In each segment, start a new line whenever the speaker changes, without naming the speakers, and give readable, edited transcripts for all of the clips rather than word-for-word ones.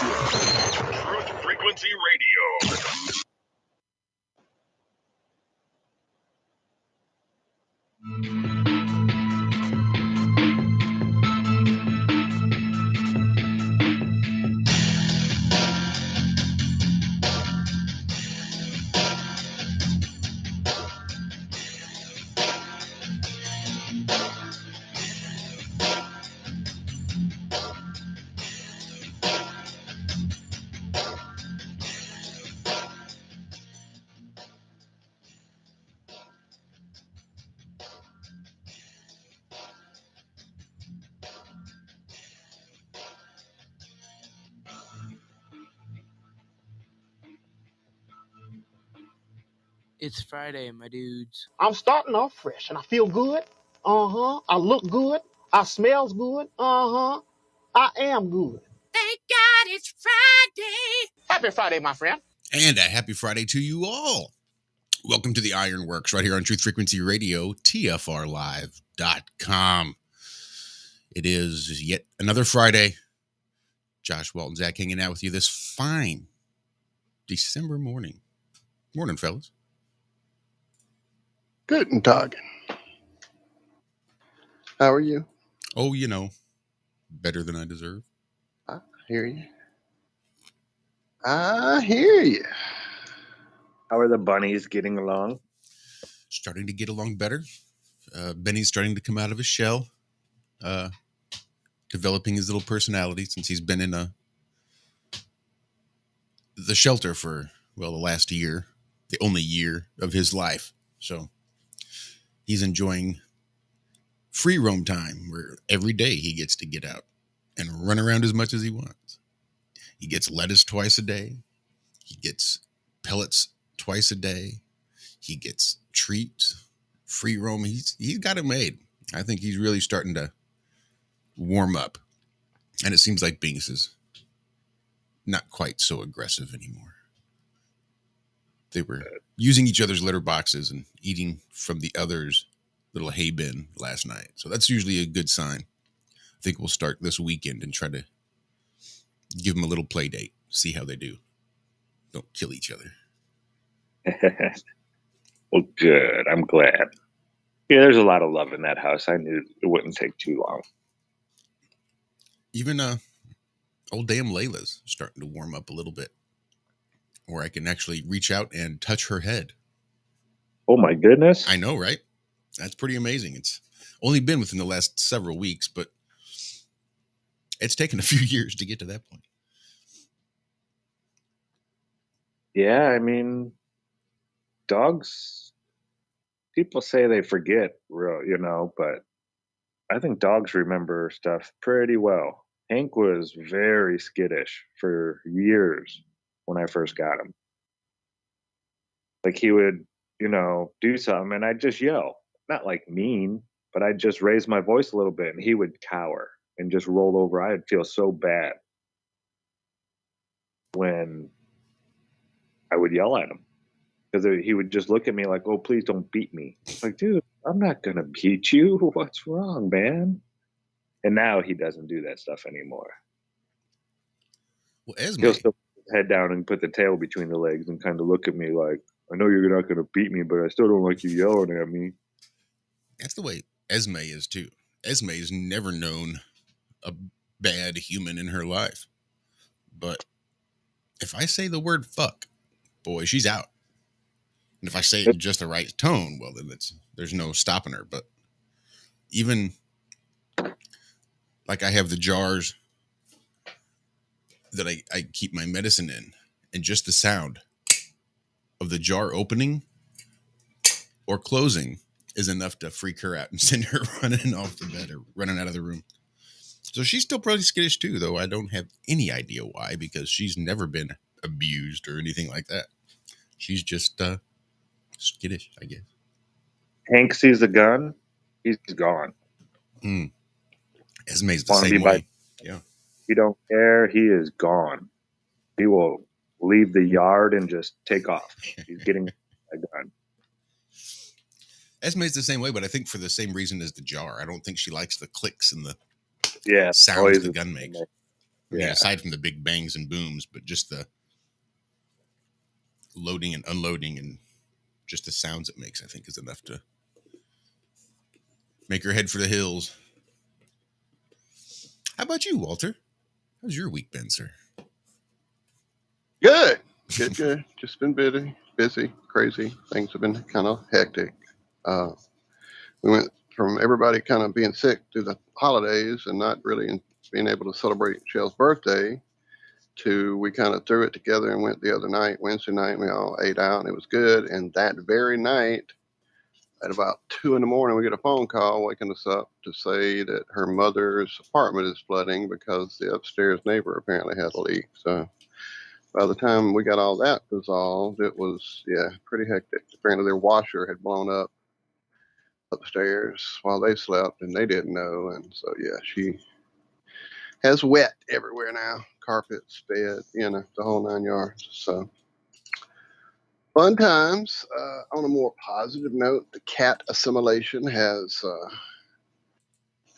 Truth Frequency Radio.
It's Friday, my dudes.
I'm starting off fresh and I feel good. I look good. I smells good. I am good.
Thank God it's Friday.
Happy Friday, my friend.
And a happy Friday to you all. Welcome to the Ironworx right here on Truth Frequency Radio, TFRlive.com. It is yet another Friday. Josh, Walt, and Zack hanging out with you this fine December morning. Morning, fellas.
Guten Tag. How are you?
Oh, you know, better than I deserve.
I hear you. I hear you.
How are the bunnies getting along?
Starting to get along better. Benny's starting to come out of his shell, developing his little personality since he's been in the shelter for, well, the last year, the only year of his life. So he's enjoying free roam time where every day he gets to get out and run around as much as he wants. He gets lettuce twice a day. He gets pellets twice a day. He gets treats, free roam. He's got it made. I think he's really starting to warm up. And it seems like Binks is not quite so aggressive anymore. They were using each other's litter boxes and eating from the other's little hay bin last night. So that's usually a good sign. I think we'll start this weekend and try to give them a little play date, see how they do. Don't kill each other.
Well, good. I'm glad. Yeah, there's a lot of love in that house. I knew it wouldn't take too long.
Even old damn Layla's starting to warm up a little bit. Or I can actually reach out and touch her head.
Oh, my goodness.
I know, right? That's pretty amazing. It's only been within the last several weeks, but it's taken a few years to get to that point.
Yeah, I mean, dogs, people say they forget, but I think dogs remember stuff pretty well. Hank was very skittish for years when I first got him. Like he would, do something and I'd just yell. Not like mean, but I'd just raise my voice a little bit and he would cower and just roll over. I'd feel so bad when I would yell at him because he would just look at me like, oh, please don't beat me. Like, dude, I'm not going to beat you. What's wrong, man? And now he doesn't do that stuff anymore.
Well, Esme,
he'll still put his head down and put the tail between the legs and kind of look at me like, I know you're not going to beat me, but I still don't like you yelling at me.
that's the way Esme is too. Esme has never known a bad human in her life. But if I say the word fuck, boy, she's out. And if I say it in just the right tone, well, then there's no stopping her. But even like I have the jars that I keep my medicine in, and just the sound of the jar opening or closing is enough to freak her out and send her running off the bed or running out of the room. So she's still probably skittish too, though I don't have any idea why, because she's never been abused or anything like that. She's just skittish, I guess.
Hank sees a gun, he's gone.
Esme's the same way. Yeah.
He don't care. He is gone. He will leave the yard and just take off. He's getting a gun.
Esme's the same way, but I think for the same reason as the jar. I don't think she likes the clicks and the
Yeah,
sounds the gun makes. I mean, aside from the big bangs and booms, but just the loading and unloading and just the sounds it makes, I think, is enough to make her head for the hills. How about you, Walter? How's your week been, sir?
Good. Good. Just been busy, crazy. Things have been kind of hectic. We went from everybody kind of being sick through the holidays and not really being able to celebrate Shell's birthday to we kind of threw it together and went the other night, Wednesday night. We all ate out and it was good. And that very night, at about 2 a.m, we get a phone call waking us up to say that her mother's apartment is flooding because the upstairs neighbor apparently had a leak. So by the time we got all that resolved, it was, pretty hectic. Apparently their washer had blown up upstairs while they slept and they didn't know. And so, she has wet everywhere now. Carpets, bed, the whole 9 yards. So fun times. On a more positive note, the cat assimilation has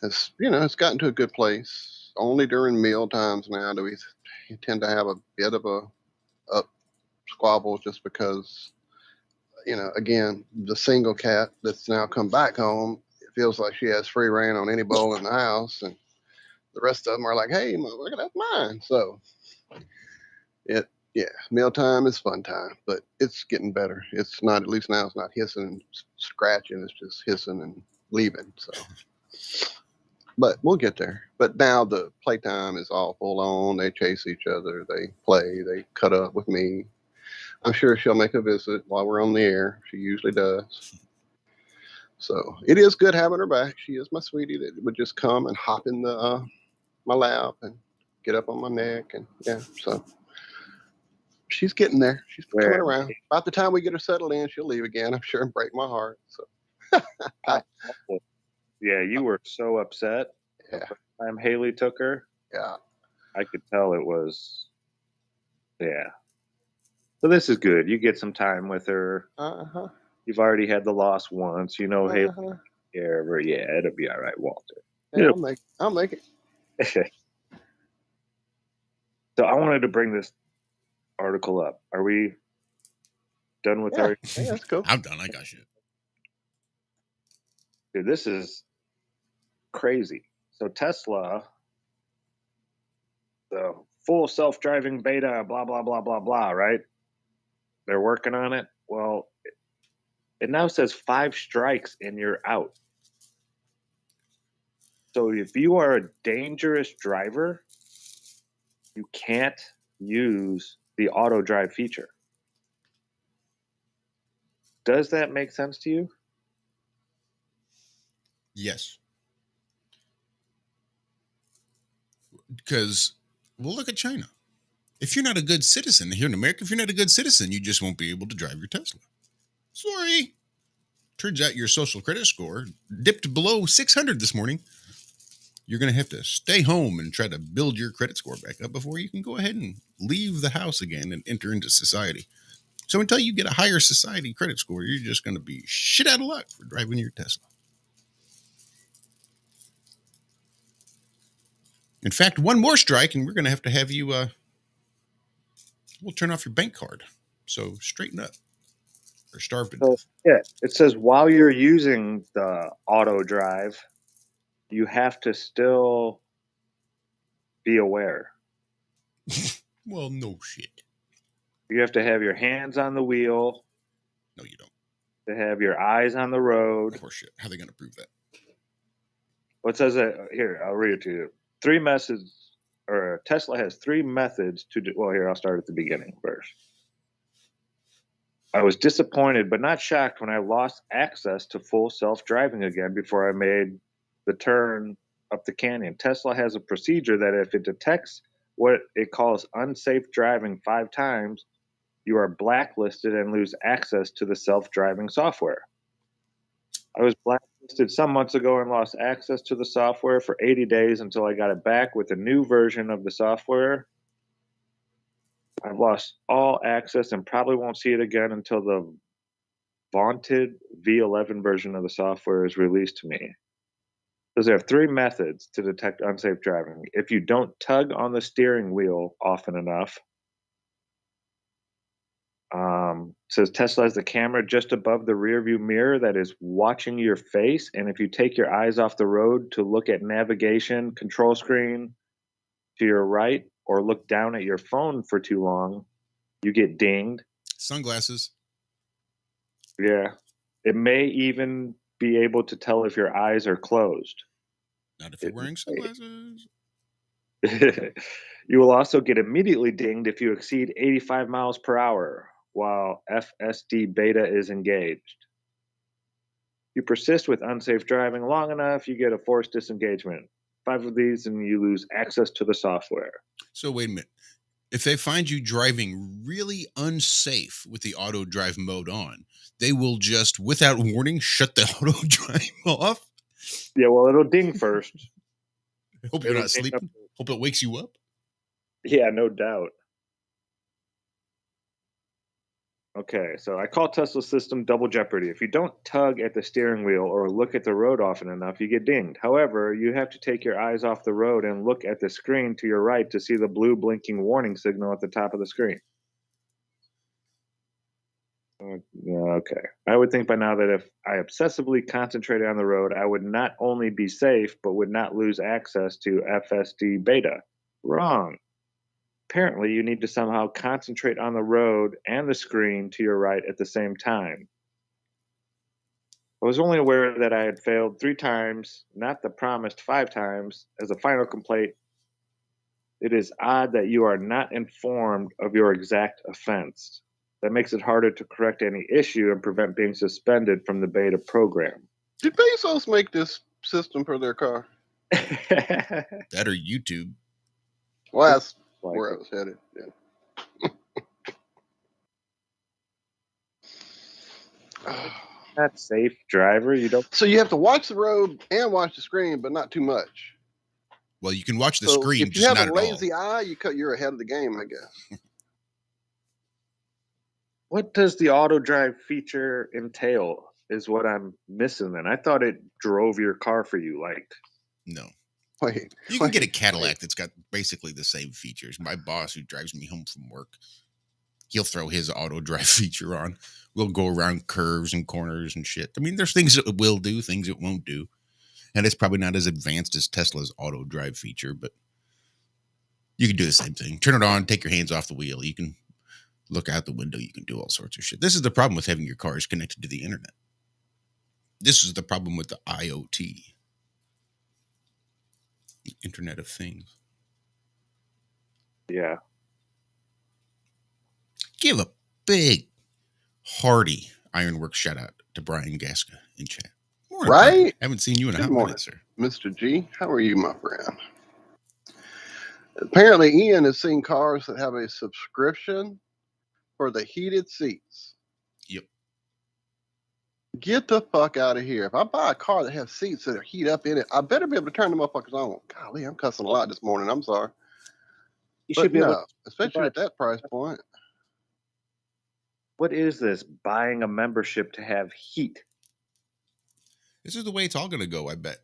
it's gotten to a good place. Only during meal times now do we tend to have a bit of a up squabble just because, again, the single cat that's now come back home, it feels like she has free reign on any bowl in the house. And the rest of them are like, hey, motherfucker, that's mine. So mealtime is fun time, but it's getting better. It's not, at least now it's not hissing and scratching. It's just hissing and leaving. So, but we'll get there. But now the playtime is all full on. They chase each other. They play. They cut up with me. I'm sure she'll make a visit while we're on the air. She usually does. So it is good having her back. She is my sweetie that would just come and hop in the my lap and get up on my neck. And so she's getting there. She's coming around. About the time we get her settled in, she'll leave again, I'm sure, and break my heart. So
you were so upset the first time Haley took her.
Yeah.
I could tell it was, So this is good. You get some time with her.
Uh-huh.
You've already had the loss once. Haley, it'll be all right, Walter.
Yeah, I'll make it.
So I wanted to bring this article up. Are we done with our?
Yeah, that's cool.
I'm done. I got shit.
Dude, this is crazy. So Tesla, the full self-driving beta, blah, blah, blah, blah, blah, right? They're working on it. Well, it now says 5 strikes and you're out. So if you are a dangerous driver, you can't use the auto drive feature. Does that make sense to you?
Yes. Because, well, look at China. If you're not a good citizen here in America, if you're not a good citizen, you just won't be able to drive your Tesla. Sorry. Turns out your social credit score dipped below 600 this morning. You're going to have to stay home and try to build your credit score back up before you can go ahead and leave the house again and enter into society. So until you get a higher society credit score, you're just going to be shit out of luck for driving your Tesla. In fact, one more strike and we're going to have you, we'll turn off your bank card. So straighten up or starve to death.
Yeah, it says while you're using the auto drive, you have to still be aware.
Well, no shit.
You have to have your hands on the wheel.
No, you don't.
To have your eyes on the road.
Horseshit. How are they going to prove that?
What says that? Here, I'll read it to you. Tesla has 3 methods to do. Well, here, I'll start at the beginning first. I was disappointed, but not shocked when I lost access to full self-driving again before I made the turn up the canyon. Tesla has a procedure that if it detects what it calls unsafe driving 5 times, you are blacklisted and lose access to the self-driving software. I was blacklisted some months ago and lost access to the software for 80 days until I got it back with a new version of the software. I've lost all access and probably won't see it again until the vaunted V11 version of the software is released to me. Because there are 3 methods to detect unsafe driving. If you don't tug on the steering wheel often enough, says Tesla has the camera just above the rear view mirror that is watching your face. And if you take your eyes off the road to look at navigation, control screen to your right, or look down at your phone for too long, you get dinged.
Sunglasses.
Yeah. It may even be able to tell if your eyes are closed.
Not if you're wearing sunglasses.
You will also get immediately dinged if you exceed 85 miles per hour while FSD beta is engaged. You persist with unsafe driving long enough, you get a forced disengagement. 5 of these and you lose access to the software.
So wait a minute. If they find you driving really unsafe with the auto drive mode on, they will just, without warning, shut the auto drive off.
Yeah, well, it'll ding first.
Hope you're not sleeping. Hope it wakes you up.
Yeah, no doubt. Okay, so I call Tesla's system double jeopardy. If you don't tug at the steering wheel or look at the road often enough, you get dinged. However, you have to take your eyes off the road and look at the screen to your right to see the blue blinking warning signal at the top of the screen. Okay. I would think by now that if I obsessively concentrated on the road, I would not only be safe, but would not lose access to FSD beta. Wrong. Apparently, you need to somehow concentrate on the road and the screen to your right at the same time. I was only aware that I had failed 3 times, not the promised 5 times. As a final complaint, it is odd that you are not informed of your exact offense. That makes it harder to correct any issue and prevent being suspended from the beta program.
Did Bezos make this system for their car?
That or YouTube.
Well, that's where I was headed. Yeah.
Not safe driver. You don't.
So you have to watch the road and watch the screen, but not too much.
Well, you can watch the
So
screen,
if you
just
have
not
a
at
lazy
all.
eye, you're ahead of the game, I guess.
What does the auto drive feature entail? Is what I'm missing. Then I thought it drove your car for you. Like,
No.
Wait,
You can get a Cadillac that's got basically the same features. My boss, who drives me home from work, he'll throw his auto drive feature on. We'll go around curves and corners and shit. I mean, there's things it will do, things it won't do. And it's probably not as advanced as Tesla's auto drive feature, but you can do the same thing. Turn it on, take your hands off the wheel. You can look out the window. You can do all sorts of shit. This is the problem with having your cars connected to the internet. This is the problem with the IoT. The Internet of Things.
yeah.
Mm-hmm.
Give a big, hearty Ironworx shout out to Brian Gaska in chat. Morning,
Right?
Brian. Haven't seen you in a
Good
hot
morning.
minute, sir.
Mr. G, how are you, my friend? Apparently, Ian has seen cars that have a subscription for the heated seats.
Yep.
Get the fuck out of here. If I buy a car that has seats that are heat up in it, I better be able to turn them motherfuckers on. Golly, I'm cussing a lot this morning. I'm sorry.
You
But
should be able.
no, especially at that price point.
What is this? Buying a membership to have heat?
This is the way it's all going to go, I bet.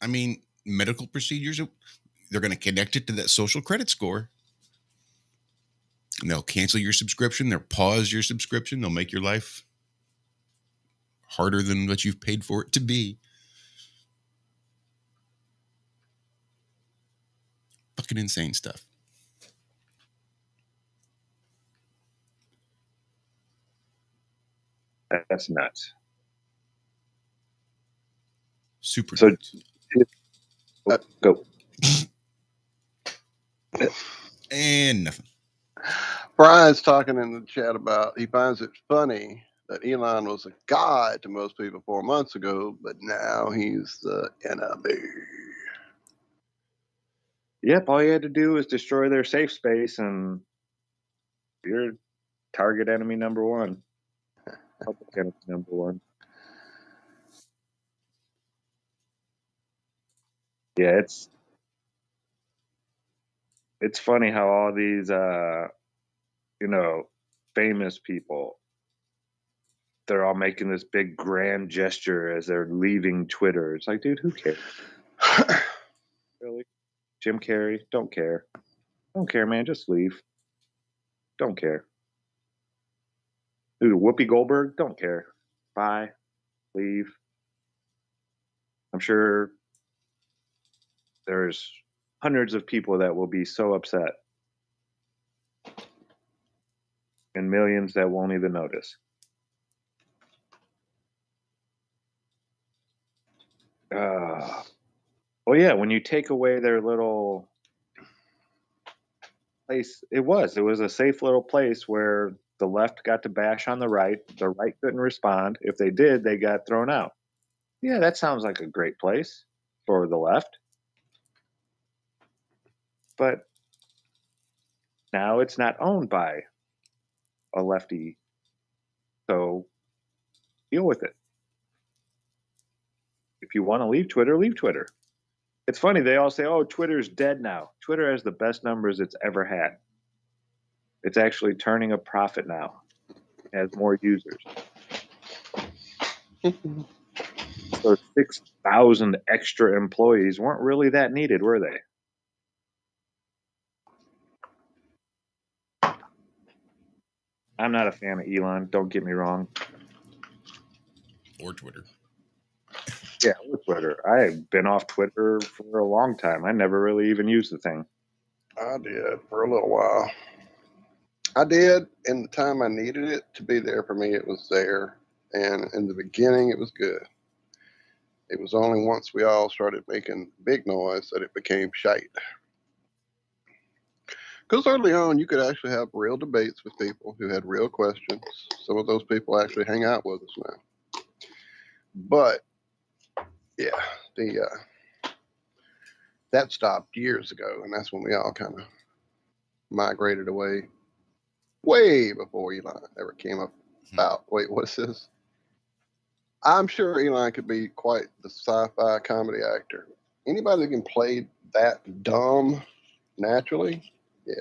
I mean, medical procedures, they're going to connect it to that social credit score. And they'll cancel your subscription. They'll pause your subscription. They'll make your life harder than what you've paid for it to be. Fucking insane stuff.
That's nuts.
Super
So-
nuts.
Go.
And nothing.
Brian's talking in the chat about he finds it funny that Elon was a god to most people 4 months ago, but now he's the enemy.
Yep. All you had to do was destroy their safe space, and you're target enemy number 1. Public enemy number 1. Yeah, it's funny how all these famous people, they're all making this big grand gesture as they're leaving Twitter. It's like, dude, who cares? Really? Jim Carrey, don't care. Don't care, man. Just leave. Don't care. Dude, Whoopi Goldberg, don't care. Bye. Leave. I'm sure there's hundreds of people that will be so upset. And millions that won't even notice. Oh yeah, when you take away their little place, it was a safe little place where the left got to bash on the right couldn't respond. If they did, they got thrown out. Yeah, that sounds like a great place for the left. But now it's not owned by a lefty, so deal with it. If you want to leave Twitter, leave Twitter. It's funny, they all say, oh, Twitter's dead now. Twitter has the best numbers it's ever had. It's actually turning a profit now. It has more users. Those 6,000 extra employees weren't really that needed, were they? I'm not a fan of Elon, don't get me wrong.
Or Twitter.
Yeah, with Twitter. I've been off Twitter for a long time. I never really even used the thing.
I did for a little while. I did, and the time I needed it to be there for me, it was there. And in the beginning, it was good. It was only once we all started making big noise that it became shite. Because early on, you could actually have real debates with people who had real questions. Some of those people actually hang out with us now. But, yeah, that stopped years ago, and that's when we all kind of migrated away way before Elon ever came up about, wait, what's this? I'm sure Elon could be quite the sci-fi comedy actor. Anybody that can play that dumb naturally, yeah.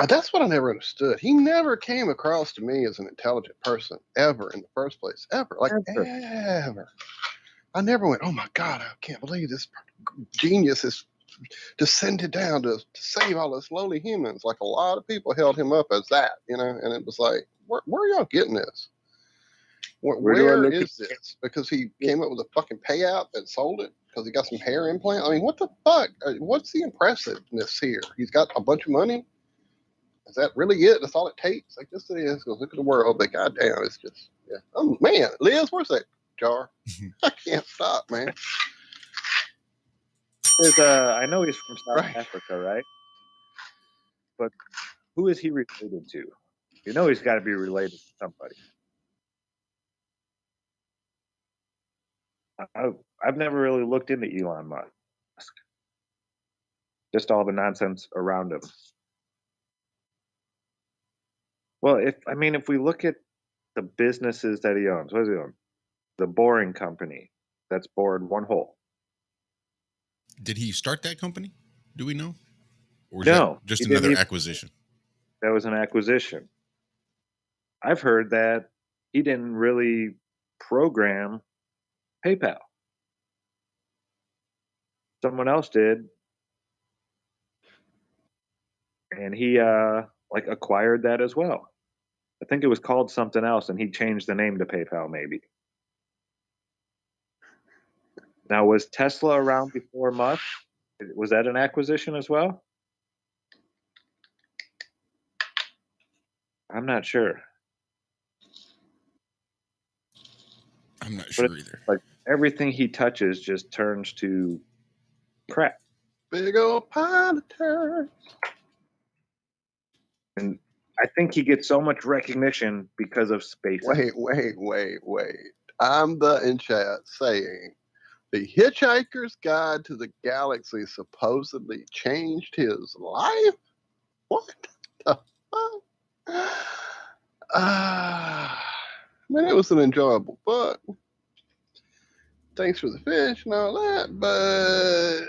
That's what I never understood. He never came across to me as an intelligent person ever in the first place. Ever. Like, ever. I never went, oh my God, I can't believe this genius is descended down to save all us lowly humans. Like, a lot of people held him up as that, you know, and it was like, where are y'all getting this? Where is this? Because he came up with a fucking payout and sold it because he got some hair implant. I mean, what the fuck? What's the impressiveness here? He's got a bunch of money. Is that really it? That's all it takes? Like, this it is. Because look at the world. But goddamn, it's just, yeah. Oh, man. Liz, where's that jar? I can't stop, man.
I know he's from South Africa, right? But who is he related to? You know he's got to be related to somebody. I've never really looked into Elon Musk. Just all the nonsense around him. Well, if we look at the businesses that he owns, what does he own? The Boring Company that's bored one hole.
Did he start that company? Do we know? Or is
No,
that just another acquisition?
That was an acquisition. I've heard that he didn't really program PayPal. Someone else did. And he acquired that as well. I think it was called something else, and he changed the name to PayPal, maybe. Now, was Tesla around before Musk? Was that an acquisition as well? I'm not sure.
I'm not sure either.
Like, everything he touches just turns to crap.
Big old pile of turds.
And I think he gets so much recognition because of space.
Wait. I'm in chat saying the Hitchhiker's Guide to the Galaxy supposedly changed his life? What the fuck? Man, it was an enjoyable book. Thanks for the fish and all that, but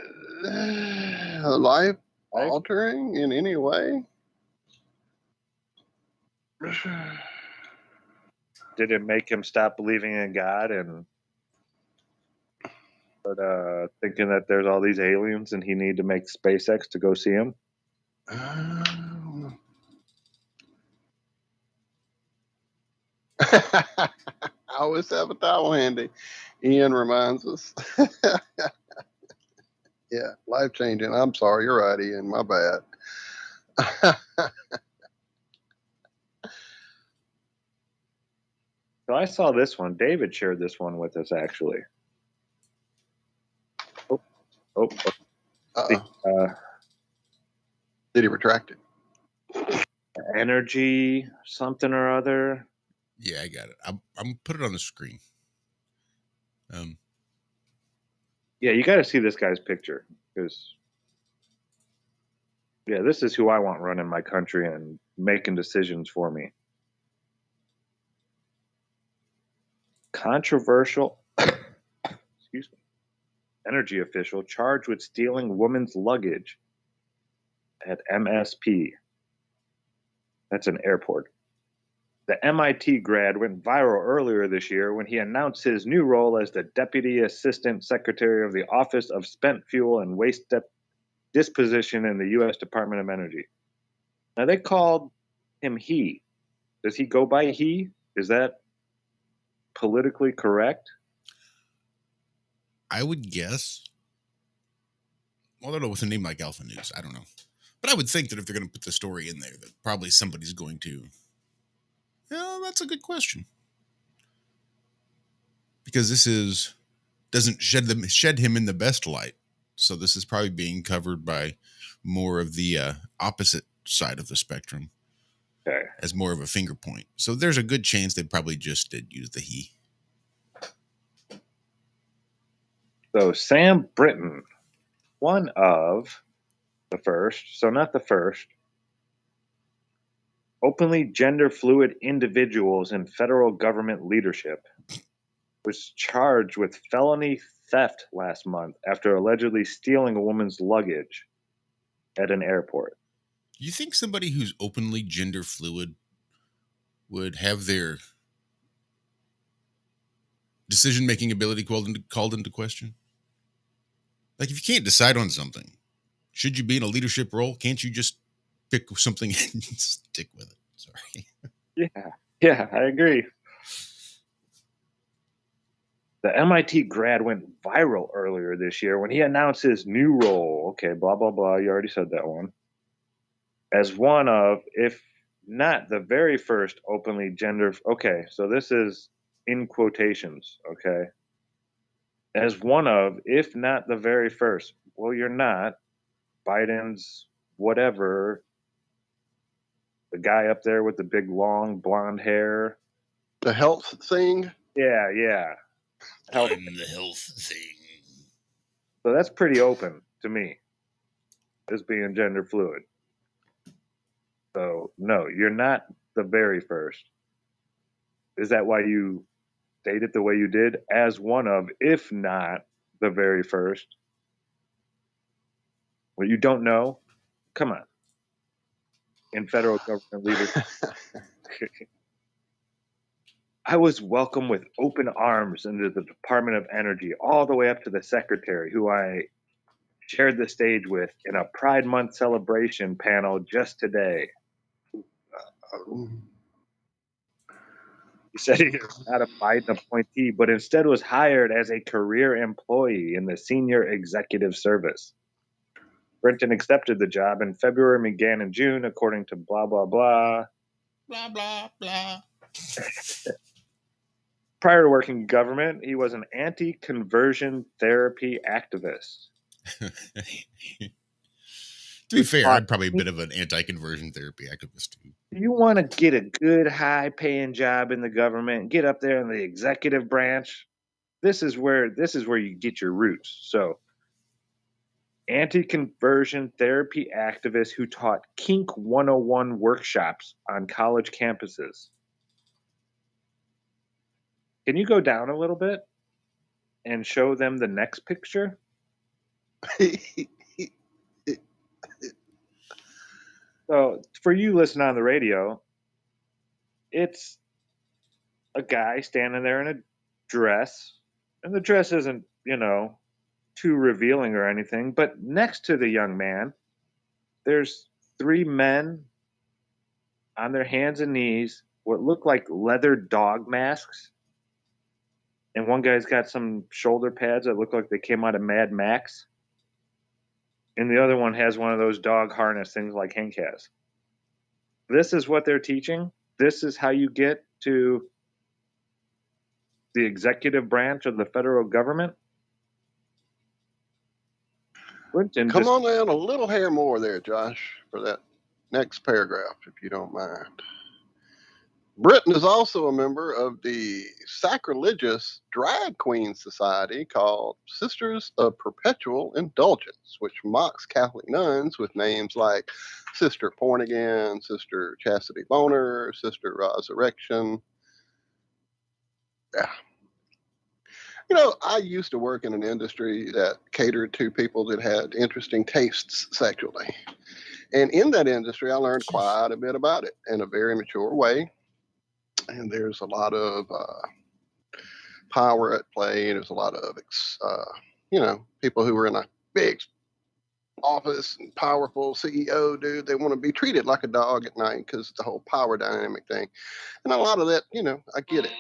life altering in any way?
did it make him stop believing in God and start thinking that there's all these aliens and he need to make SpaceX to go see him?
I always have a towel handy. Ian reminds us. Yeah, life changing. I'm sorry, you're right, Ian. My bad.
So I saw this one. David shared this one with us, actually. Oh.
Uh-oh. Did he retract it?
Energy something or other.
Yeah, I got it. I'm put it on the screen.
Yeah, you got to see this guy's picture because, yeah, this is who I want running my country and making decisions for me. Controversial, excuse me, energy official charged with stealing woman's luggage at MSP. That's an airport. The MIT grad went viral earlier this year when he announced his new role as the Deputy Assistant Secretary of the Office of Spent Fuel and Waste Disposition in the U.S. Department of Energy. Now, they called him he. Does he go by he? Is that politically correct?
I would guess. Well, I don't know, with a name like Alpha News, I don't know. But I would think that if they're going to put the story in there, that probably somebody's going to. Yeah, that's a good question. Because this doesn't shed him in the best light. So this is probably being covered by more of the opposite side of the spectrum.
Okay.
As more of a finger point. So there's a good chance they probably just did use the he.
So Sam Britton, one of the first, so not the first, openly gender fluid individuals in federal government leadership, was charged with felony theft last month after allegedly stealing a woman's luggage at an airport.
You think somebody who's openly gender fluid would have their decision-making ability called into question? Like, if you can't decide on something, should you be in a leadership role? Can't you just pick something and stick with it? Sorry.
Yeah, I agree. The MIT grad went viral earlier this year when he announced his new role. Okay, blah, blah, blah. You already said that one. As one of, if not the very first openly gender. Okay, so this is in quotations. Okay. As one of, if not the very first. Well, you're not. Biden's whatever. The guy up there with the big long blonde hair.
The health thing?
Yeah.
I'm the health thing.
So that's pretty open to me, as being gender fluid. So, no, you're not the very first. Is that why you stated the way you did? As one of, if not the very first. What you don't know? Come on. In federal government leadership. I was welcomed with open arms into the Department of Energy, all the way up to the secretary, who I shared the stage with in a Pride Month celebration panel just today. He said he is not a Biden appointee, but instead was hired as a career employee in the senior executive service. Brenton accepted the job in February and began in June, according to blah, blah, blah.
Blah, blah, blah.
Prior to working in government, he was an anti-conversion therapy activist.
To be fair, I'm probably a bit of an anti-conversion therapy activist too.
You want to get a good, high-paying job in the government, get up there in the executive branch. This is where you get your roots. So, anti-conversion therapy activist who taught Kink 101 workshops on college campuses. Can you go down a little bit and show them the next picture? So, for you listening on the radio, it's a guy standing there in a dress, and the dress isn't, too revealing or anything, but next to the young man, there's 3 men on their hands and knees, what look like leather dog masks. And one guy's got some shoulder pads that look like they came out of Mad Max. And the other one has one of those dog harness things like Hank has. This is what they're teaching. This is how you get to the executive branch of the federal government.
Come on down a little hair more there, Josh, for that next paragraph, if you don't mind. Britain is also a member of the sacrilegious drag queen society called Sisters of Perpetual Indulgence, which mocks Catholic nuns with names like Sister Porn Again, Sister Chastity Boner, Sister Resurrection. Yeah. I used to work in an industry that catered to people that had interesting tastes sexually. And in that industry, I learned quite a bit about it in a very mature way. And there's a lot of power at play. There's a lot of, people who are in a big office and powerful CEO, dude. They want to be treated like a dog at night because the whole power dynamic thing. And a lot of that, I get it.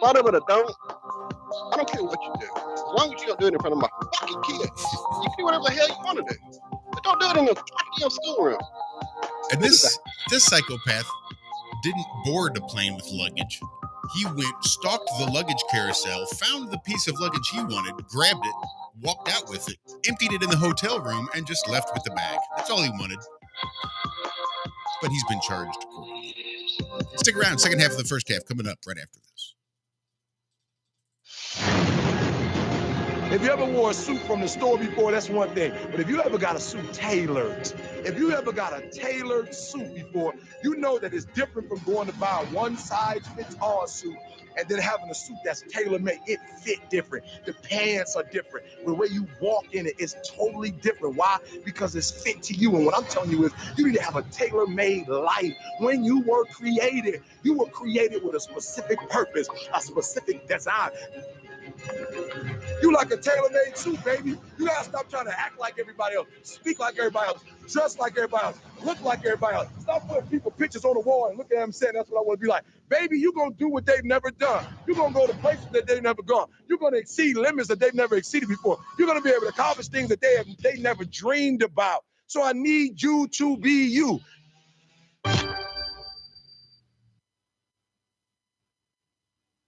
A lot of it I don't care what you do. As long as you don't do it in front of my fucking kids. You can do whatever the hell you want to do. But don't do it in the goddamn schoolroom.
And this psychopath didn't board a plane with luggage. He stalked the luggage carousel, found the piece of luggage he wanted, grabbed it, walked out with it, emptied it in the hotel room, and just left with the bag. That's all he wanted. But he's been charged accordingly. Stick around. Second half of the first half coming up right after this.
If you ever wore a suit from the store before, that's one thing. But if you ever got a suit tailored, if you ever got a tailored suit before, you know that it's different from going to buy a one-size-fits-all suit and then having a suit that's tailor-made. It fit different. The pants are different. The way you walk in it is totally different. Why? Because it's fit to you. And what I'm telling you is you need to have a tailor-made life. When you were created with a specific purpose, a specific design. You like a tailor-made suit, baby. You gotta stop trying to act like everybody else, speak like everybody else, dress like everybody else, look like everybody else. Stop putting people pictures on the wall and look at them saying that's what I want to be like. Baby, you're gonna do what they've never done. You're gonna go to places that they've never gone. You're gonna exceed limits that they've never exceeded before. You're gonna be able to accomplish things that they never dreamed about. So I need you to be you.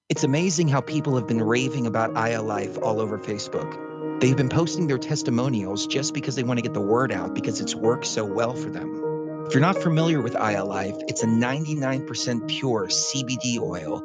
It's amazing how people have been raving about iLife all over Facebook. They've been posting their testimonials just because they want to get the word out because it's worked so well for them. If you're not familiar with iLife, it's a 99% pure CBD oil,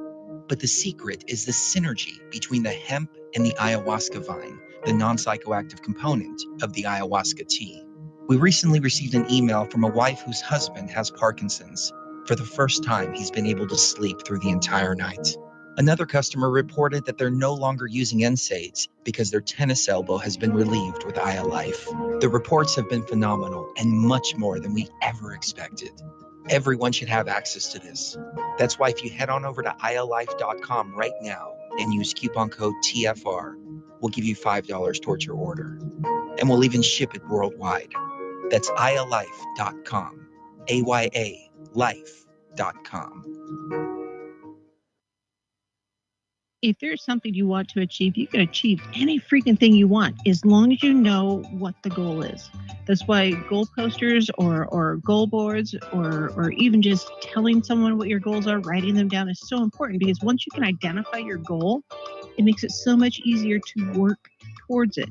but the secret is the synergy between the hemp and the ayahuasca vine, the non-psychoactive component of the ayahuasca tea. We recently received an email from a wife whose husband has Parkinson's. For the first time, he's been able to sleep through the entire night. Another customer reported that they're no longer using NSAIDs because their tennis elbow has been relieved with iLife. The reports have been phenomenal and much more than we ever expected. Everyone should have access to this. That's why if you head on over to iLife.com right now and use coupon code TFR, we'll give you $5 towards your order. And we'll even ship it worldwide. That's iLife.com, AYA life.com.
If there's something you want to achieve, you can achieve any freaking thing you want as long as you know what the goal is. That's why goal posters or goal boards or even just telling someone what your goals are, writing them down is so important, because once you can identify your goal, it makes it so much easier to work towards it.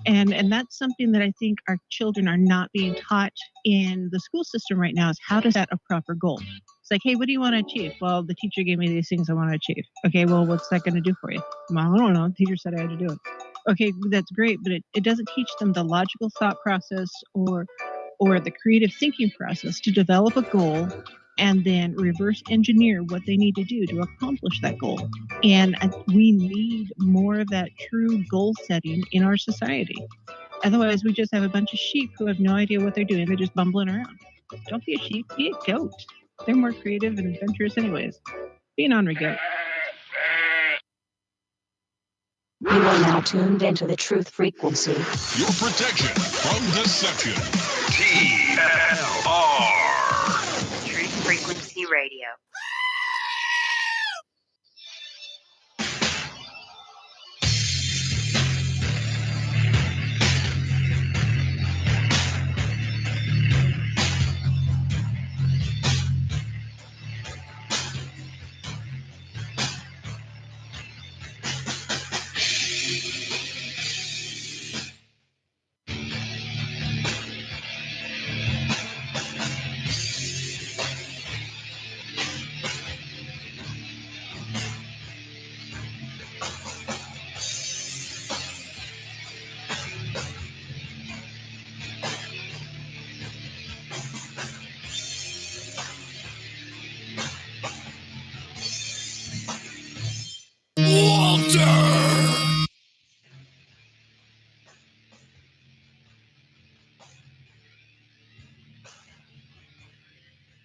And that's something that I think our children are not being taught in the school system right now, is how to set a proper goal. It's like, hey, what do you want to achieve? Well, the teacher gave me these things I want to achieve. Okay, well, what's that going to do for you? Well, I don't know. The teacher said I had to do it. Okay, that's great, but it doesn't teach them the logical thought process or the creative thinking process to develop a goal and then reverse engineer what they need to do to accomplish that goal. And we need more of that true goal setting in our society. Otherwise, we just have a bunch of sheep who have no idea what they're doing. They're just bumbling around. Don't be a sheep, be a goat. They're more creative and adventurous anyways. Be an ornery goat.
You are now tuned into the truth frequency.
Your protection from deception. TFR.
Truth Frequency Radio.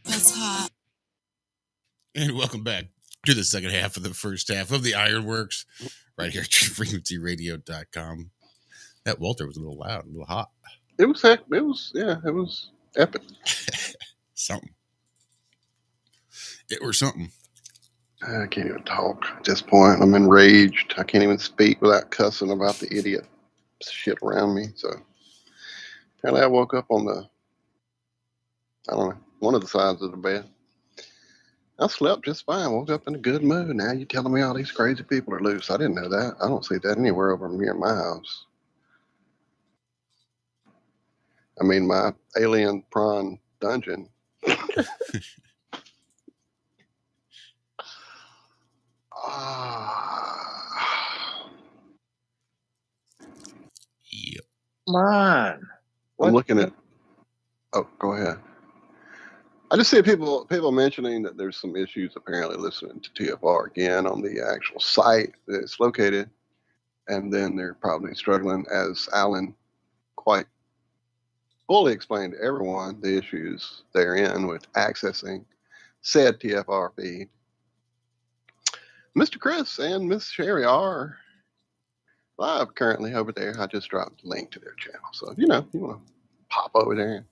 That's hot.
And welcome back to the second half of the first half of the Ironworx right here at frequencyradio.com. That Walter was a little loud, a little hot.
It was heck. It was epic.
Something. It was something.
I can't even talk at this point. I'm enraged. I can't even speak without cussing about the idiot shit around me. So apparently I woke up on one of the sides of the bed. I slept just fine. Woke up in a good mood. Now you're telling me all these crazy people are loose. I didn't know that. I don't see that anywhere over near my house. I mean, my alien prawn dungeon.
Yep.
Come on.
I'm looking at. Oh, go ahead. I just see people mentioning that there's some issues apparently listening to TFR again on the actual site that it's located, and then they're probably struggling, as Alan quite fully explained to everyone, the issues therein with accessing said TFR feed. Mr. Chris and Miss Sherry are live currently over there. I just dropped a link to their channel, so if you want to pop over there and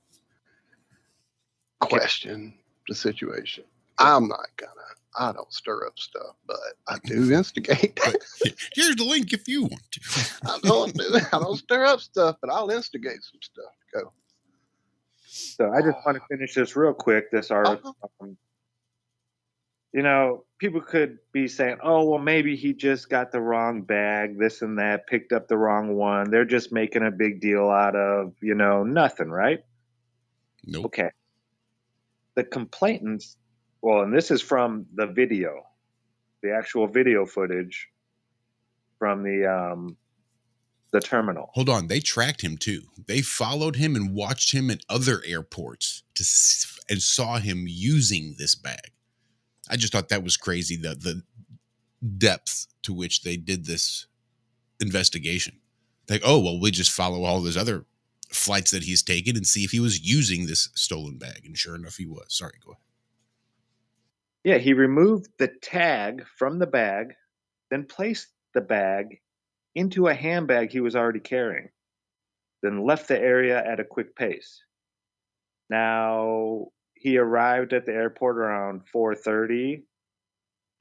question the situation. I'm not gonna. I don't stir up stuff, but I do instigate.
Here's the link if you want to.
I don't stir up stuff, but I'll instigate some stuff. Go.
So I just want to finish this real quick. This article. People could be saying, "Oh, well, maybe he just got the wrong bag, this and that, picked up the wrong one. They're just making a big deal out of, nothing, right?"
Nope.
Okay. The complainants, and this is from the video, the actual video footage from the terminal.
Hold on. They tracked him too. They followed him and watched him at other airports and saw him using this bag. I just thought that was crazy, the depth to which they did this investigation. Like, oh, well, we just follow all those other flights that he's taken and see if he was using this stolen bag. And sure enough, he was. Sorry, go ahead.
Yeah, he removed the tag from the bag, then placed the bag into a handbag he was already carrying, then left the area at a quick pace. Now, he arrived at the airport around 4:30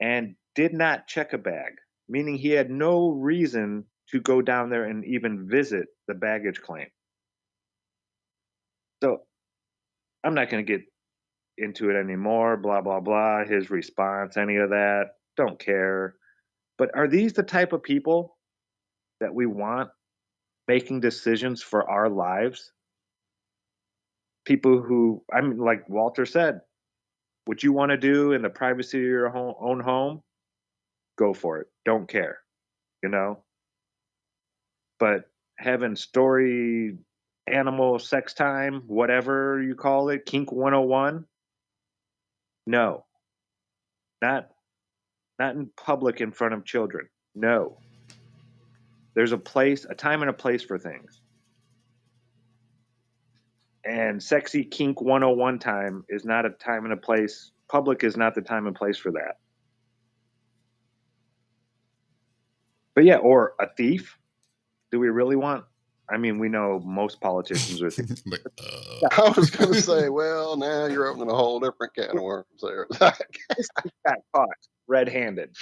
and did not check a bag, meaning he had no reason to go down there and even visit the baggage claim. So I'm not going to get into it anymore, blah, blah, blah, his response, any of that, don't care. But are these the type of people that we want making decisions for our lives? People who, like Walter said, what you want to do in the privacy of your own home, go for it. Don't care, But having story, animal, sex time, whatever you call it, kink 101, no. Not in public in front of children. No. There's a time and a place for things. And sexy kink 101 time is not a time and a place. Public is not the time and place for that. But yeah, or a thief. Do we really want? I mean, we know most politicians are thieves.
But,
I was going to say, well, now you're opening a whole different can of worms there, Zack.
This thief got caught red-handed,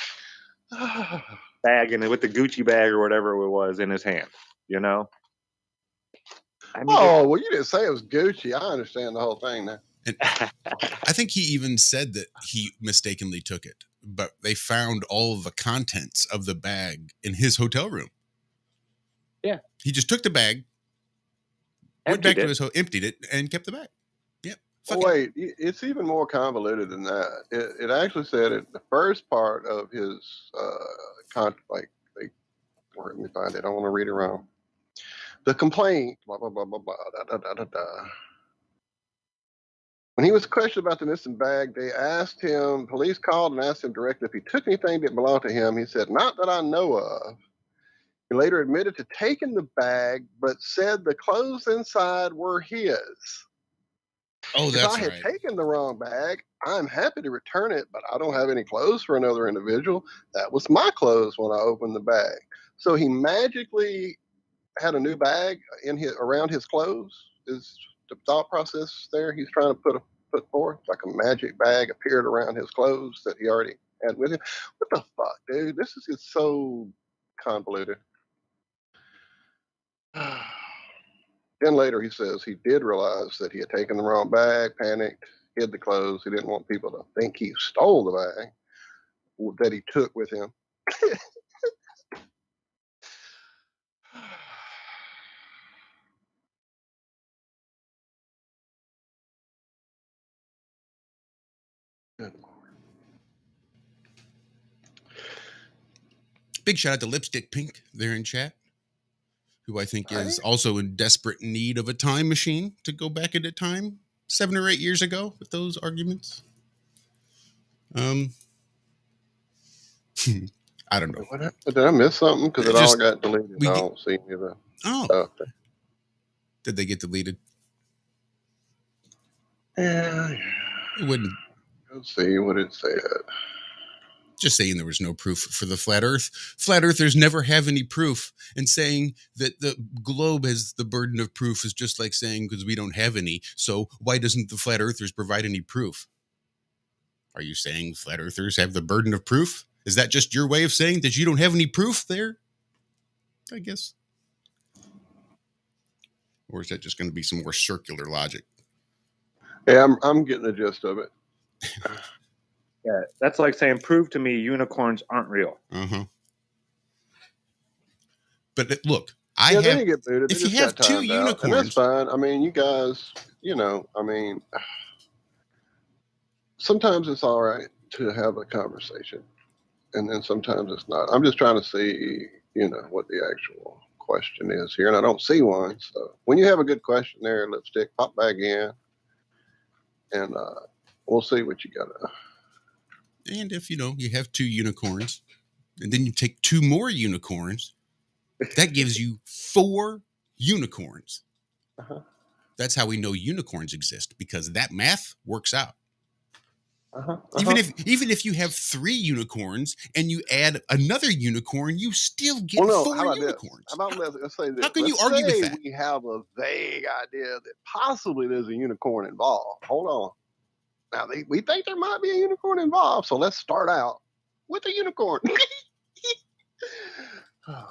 bagging it with the Gucci bag or whatever it was in his hand. You know. I mean,
well, you didn't say it was Gucci. I understand the whole thing now.
and I think he even said that he mistakenly took it, but they found all of the contents of the bag in his hotel room.
Yeah.
He just took the bag, went back to his hotel, emptied it, and kept the bag. Yep.
Oh, wait, it's even more convoluted than that. It actually said the first part of his let me find it. I don't want to read it wrong. The complaint, blah, blah, blah, blah, blah, da, da, da, da, da. When he was questioned about the missing bag, police called and asked him directly if he took anything that belonged to him. He said, not that I know of. He later admitted to taking the bag, but said the clothes inside were his.
Oh, that's
right. If I had taken the wrong bag, I'm happy to return it, but I don't have any clothes for another individual. That was my clothes when I opened the bag. So he magically had a new bag around his clothes. Is the thought process there? He's trying to put forth like a magic bag appeared around his clothes that he already had with him. What the fuck, dude? This is just so convoluted. Then later he says he did realize that he had taken the wrong bag, panicked, hid the clothes. He didn't want people to think he stole the bag that he took with him.
Big shout out to Lipstick Pink there in chat, who I think is also in desperate need of a time machine to go back into time 7 or 8 years ago with those arguments. I don't know.
Did I miss something? Because it all got deleted. I don't see any of the stuff.
Did they get deleted?
Yeah.
It wouldn't.
Let's see what it said.
Just saying there was no proof for the flat earth. Flat earthers never have any proof. And saying that the globe has the burden of proof is just like saying, because we don't have any. So why doesn't the flat earthers provide any proof? Are you saying flat earthers have the burden of proof? Is that just your way of saying that you don't have any proof there? I guess. Or is that just going to be some more circular logic?
Yeah, I'm getting the gist of it.
Yeah, that's like saying, prove to me unicorns aren't real.
Uh-huh. But look,
then you get booted.
If you have 2 unicorns,
and that's fine. I mean, you guys, sometimes it's all right to have a conversation, and then sometimes it's not. I'm just trying to see, what the actual question is here, and I don't see one. So when you have a good question there, Lipstick, pop back in, and we'll see what you got.
And if, you have 2 unicorns, and then you take 2 more unicorns, that gives you 4 unicorns.
Uh-huh.
That's how we know unicorns exist, because that math works out.
Uh-huh.
Even if you have 3 unicorns and you add another unicorn, you still get 4 unicorns.
Let's say this.
How can you argue with that?
We have a vague idea that possibly there's a unicorn involved. Hold on. Now, we think there might be a unicorn involved, so let's start out with a unicorn. Oh, God.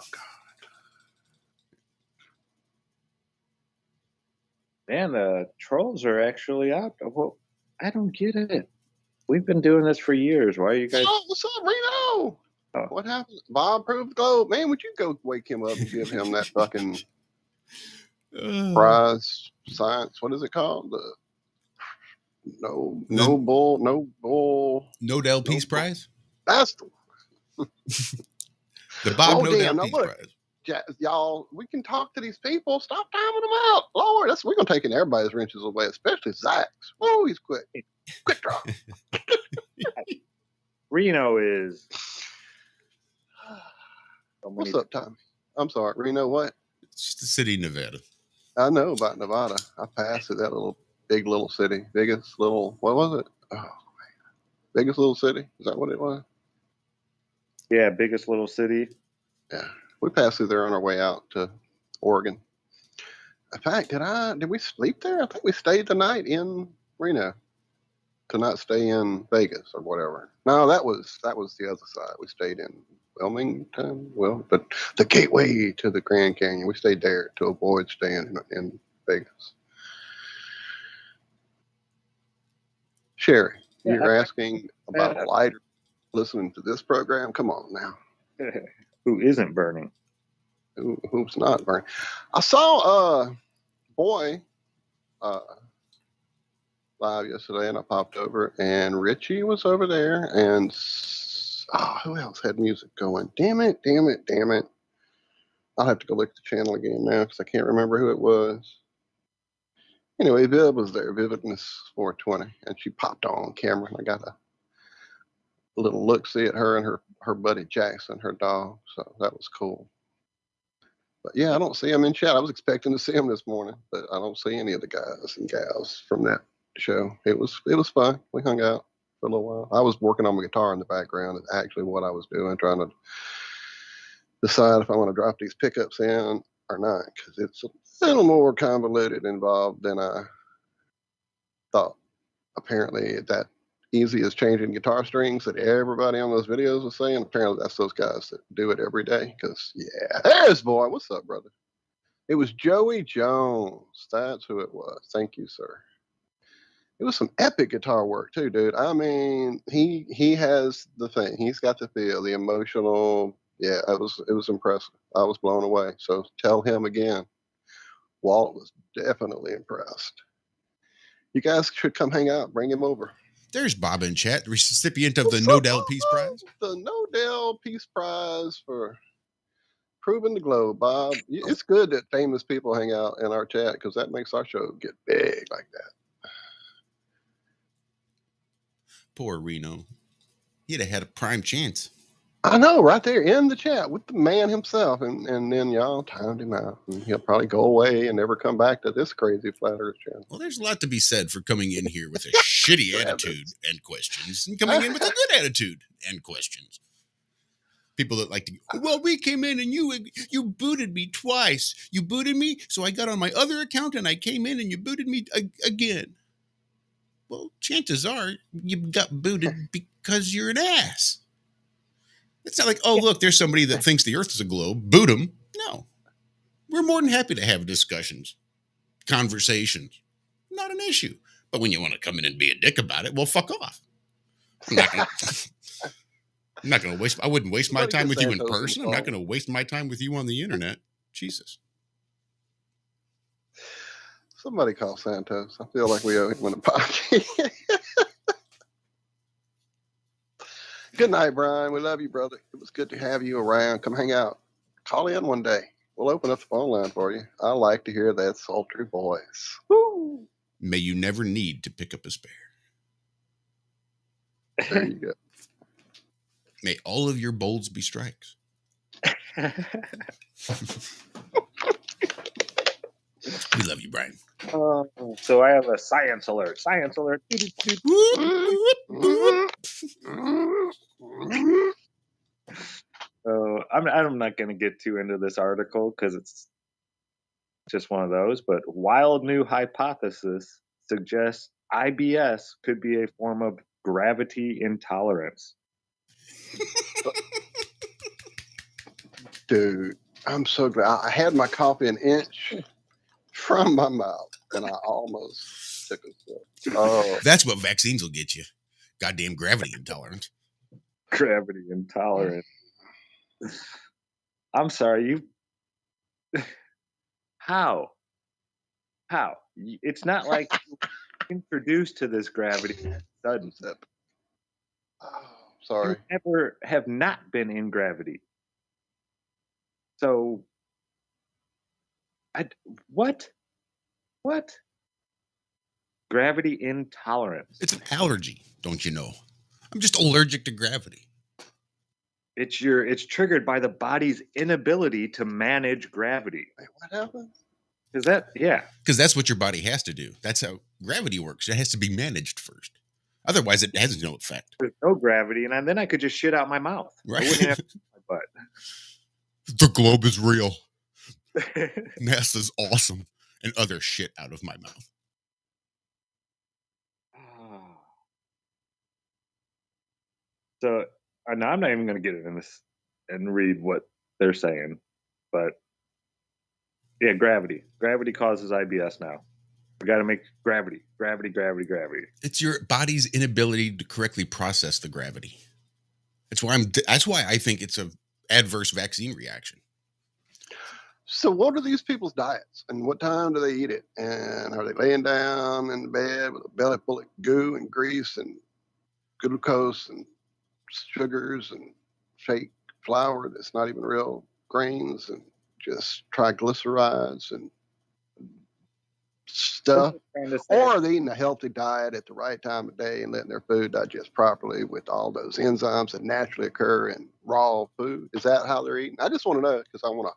Man, the trolls are actually out. Well, I don't get it. We've been doing this for years. Why are you guys...
Oh, what's up, Reno? Oh. What happened? Bob proved globe. Man, would you go wake him up and give him that fucking prize science? What is it called?
Nobel Peace Prize?
That's
the Bob Nobel Peace Prize.
Y'all, we can talk to these people. Stop timing them out. Lord, we're going to take everybody's wrenches away, especially Zack's. Whoa, he's quick. Quick draw.
Reno is...
What's up, Tommy? I'm sorry. Reno what?
It's the city of Nevada.
I know about Nevada. I passed it, that big little city. Biggest little... What was it? Oh, man. Biggest little city? Is that what it was?
Yeah, biggest little city.
Yeah, we passed through there on our way out to Oregon. In fact, did we sleep there? I think we stayed the night in Reno to not stay in Vegas or whatever. No, that was the other side. We stayed in Wilmington. Well, but the gateway to the Grand Canyon. We stayed there to avoid staying in Vegas. Sherry, you're asking about a lighter listening to this program? Come on now.
Who isn't burning?
Who's not burning? I saw Boy live yesterday, and I popped over, and Richie was over there, and who else had music going? Damn it. I'll have to go look at the channel again now because I can't remember who it was. Anyway, Viv was there, Vividness 420, and she popped on camera, and I got a little look-see at her and her buddy Jackson, her dog, so that was cool. But yeah, I don't see him in chat. I was expecting to see him this morning, but I don't see any of the guys and gals from that show. It was fun. We hung out for a little while. I was working on my guitar in the background. It's actually what I was doing, trying to decide if I want to drop these pickups in or not, because it's a little more convoluted involved than I thought. Apparently, that easy as changing guitar strings that everybody on those videos was saying. Apparently, that's those guys that do it every day. Because yeah, there's Boy. What's up, brother? It was Joey Jones. That's who it was. Thank you, sir. It was some epic guitar work too, dude. I mean, he has the thing. He's got the feel, the emotional. Yeah, it was impressive. I was blown away. So tell him again. Walt was definitely impressed. You guys should come hang out. Bring him over.
There's Bob in chat, the recipient of the Nodell Peace Prize.
The Nodell Peace Prize for proving the globe, Bob. It's good that famous people hang out in our chat because that makes our show get big like that.
Poor Reno. He'd have had a prime chance.
I know, right there in the chat with the man himself, and then y'all timed him out, and he'll probably go away and never come back to this crazy flat Earth channel.
Well, there's a lot to be said for coming in here with a shitty attitude and questions, and coming in with a good attitude and questions. People that like to, well, we came in and you booted me twice. You booted me, so I got on my other account and I came in and you booted me again. Well, chances are you got booted because you're an ass. It's not like, oh, look, there's somebody that thinks the earth is a globe. Boot them. No. We're more than happy to have discussions, conversations. Not an issue. But when you want to come in and be a dick about it, well, fuck off. I'm not going to waste, I wouldn't waste my time with you in person. I'm not going to waste my time with you on the internet. Jesus.
Somebody call Santos. I feel like we owe him an apology. Good night, Brian. We love you, brother. It was good to have you around. Come hang out. Call in one day. We'll open up the phone line for you. I like to hear that sultry voice. Woo!
May you never need to pick up a spare.
There you go.
May all of your bolds be strikes. We love you, Brian.
So I have a science alert. Science alert. So I'm not going to get too into this article because it's just one of those. But wild new hypothesis suggests IBS could be a form of gravity intolerance.
Dude, I'm so glad. I had my coffee an inch from my mouth, and I almost took a sip. Oh,
that's what vaccines will get you. Goddamn gravity intolerance.
Gravity intolerance. I'm sorry, you. How? It's not like you were introduced to this gravity sudden.
Oh, sorry.
You never have not been in gravity. So, what? Gravity intolerance.
It's an allergy, don't you know? I'm just allergic to gravity.
It's triggered by the body's inability to manage gravity.
Wait, what happened?
Because that's what your body has to do. That's how gravity works. It has to be managed first. Otherwise, it has no effect.
There's no gravity, and then I could just shit out my mouth.
Right.
I wouldn't have my butt.
The globe is real. NASA's awesome. And other shit out of my mouth.
So now I'm not even going to get into this and read what they're saying, but yeah, gravity. Gravity causes IBS now. We got to make gravity.
It's your body's inability to correctly process the gravity. That's why I think it's a adverse vaccine reaction.
So what are these people's diets, and what time do they eat it? And are they laying down in the bed with a belly full of goo and grease and glucose and sugars and fake flour that's not even real grains and just triglycerides and stuff? Or are they eating a healthy diet at the right time of day and letting their food digest properly with all those enzymes that naturally occur in raw food? Is that how they're eating? I just want to know, because I want to,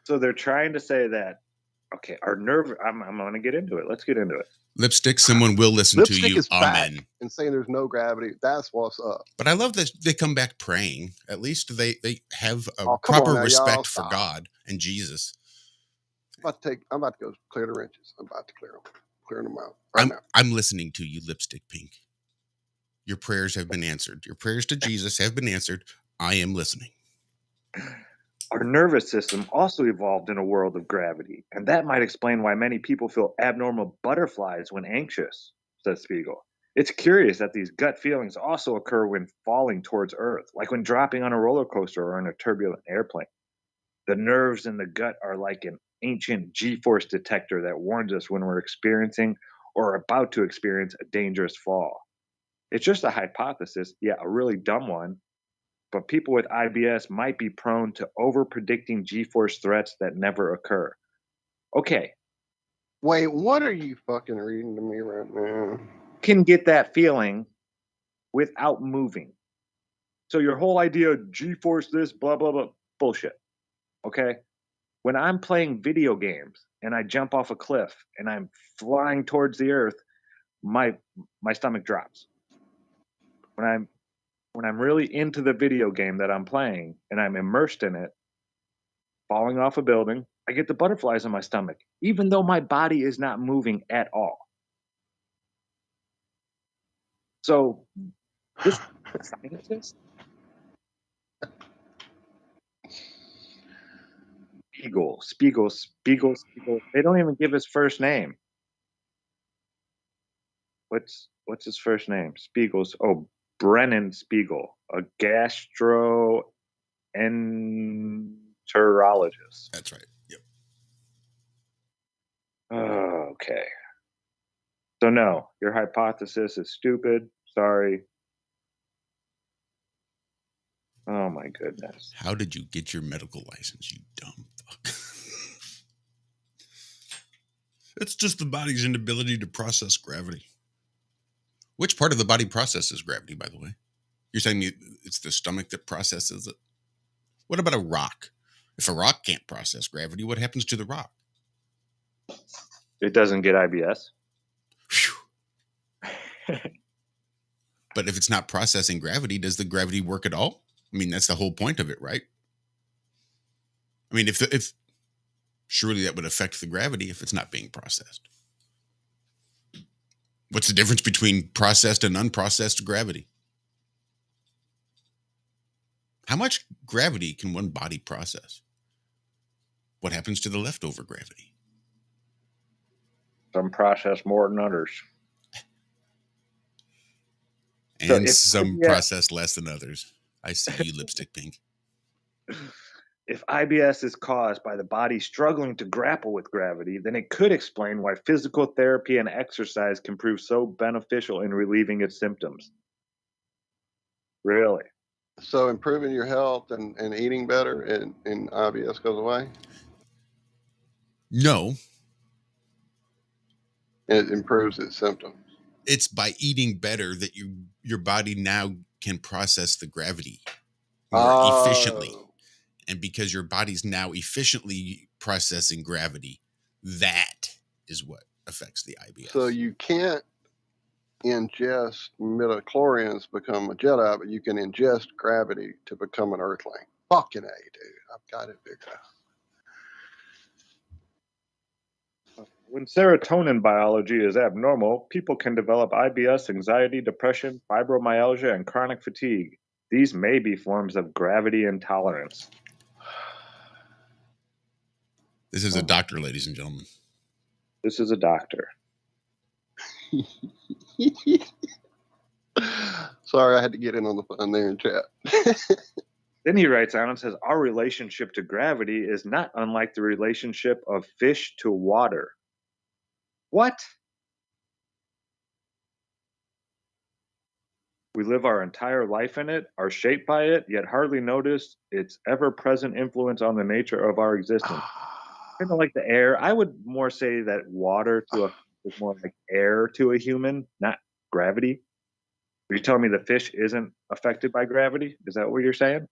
So they're trying to say that, okay, our nerve, I'm going to get into it. Let's get into it.
Lipstick, someone will listen to you.
Is
Amen.
back and saying there's no gravity. That's what's up.
But I love that they come back praying. At least they have a proper respect for God and Jesus.
I'm about to go clear the wrenches. I'm about to clear them out.
I'm listening to you, Lipstick Pink. Your prayers have been answered. Your prayers to Jesus have been answered. I am listening.
Our nervous system also evolved in a world of gravity, and that might explain why many people feel abnormal butterflies when anxious, says Spiegel. It's curious that these gut feelings also occur when falling towards Earth, like when dropping on a roller coaster or in a turbulent airplane. The nerves in the gut are like an ancient G-force detector that warns us when we're experiencing or about to experience a dangerous fall. It's just a hypothesis, a really dumb one, but people with IBS might be prone to over-predicting G-force threats that never occur. Okay.
Wait, what are you fucking reading to me right now?
Can get that feeling without moving. So your whole idea of G-force this, blah, blah, blah, bullshit. Okay? When I'm playing video games and I jump off a cliff and I'm flying towards the earth, my stomach drops. When I'm really into the video game that I'm playing and I'm immersed in it, falling off a building, I get the butterflies in my stomach, even though my body is not moving at all. So, this scientist, Spiegel, they don't even give his first name. What's his first name? Brennan Spiegel, a gastroenterologist.
That's right. Yep.
Okay. So no, your hypothesis is stupid. Sorry. Oh my goodness.
How did you get your medical license, you dumb fuck? It's just the body's inability to process gravity. Which part of the body processes gravity, by the way? You're saying it's the stomach that processes it? What about a rock? If a rock can't process gravity, what happens to the rock?
It doesn't get IBS.
But if it's not processing gravity, does the gravity work at all? I mean, that's the whole point of it, right? I mean, if surely that would affect the gravity if it's not being processed. What's the difference between processed and unprocessed gravity? How much gravity can one body process? What happens to the leftover gravity?
Some process more than others.
And some process less than others. I see you, Lipstick Pink.
If IBS is caused by the body struggling to grapple with gravity, then it could explain why physical therapy and exercise can prove so beneficial in relieving its symptoms. Really?
So improving your health and eating better and IBS goes away?
No.
It improves its symptoms.
It's by eating better that your body now can process the gravity more efficiently. And because your body's now efficiently processing gravity, that is what affects the IBS.
So you can't ingest midichlorians to become a Jedi, but you can ingest gravity to become an Earthling. Fucking A, dude. I've got it figured out.
When serotonin biology is abnormal, people can develop IBS, anxiety, depression, fibromyalgia, and chronic fatigue. These may be forms of gravity intolerance.
This is a doctor, ladies and gentlemen.
This is a doctor.
Sorry, I had to get in on the fun there in chat.
Then he writes on and says, our relationship to gravity is not unlike the relationship of fish to water. What? We live our entire life in it, are shaped by it, yet hardly notice its ever-present influence on the nature of our existence. Kind of like the air. I would more say that water is more like air to a human, not gravity. Are you telling me the fish isn't affected by gravity? Is that what you're saying?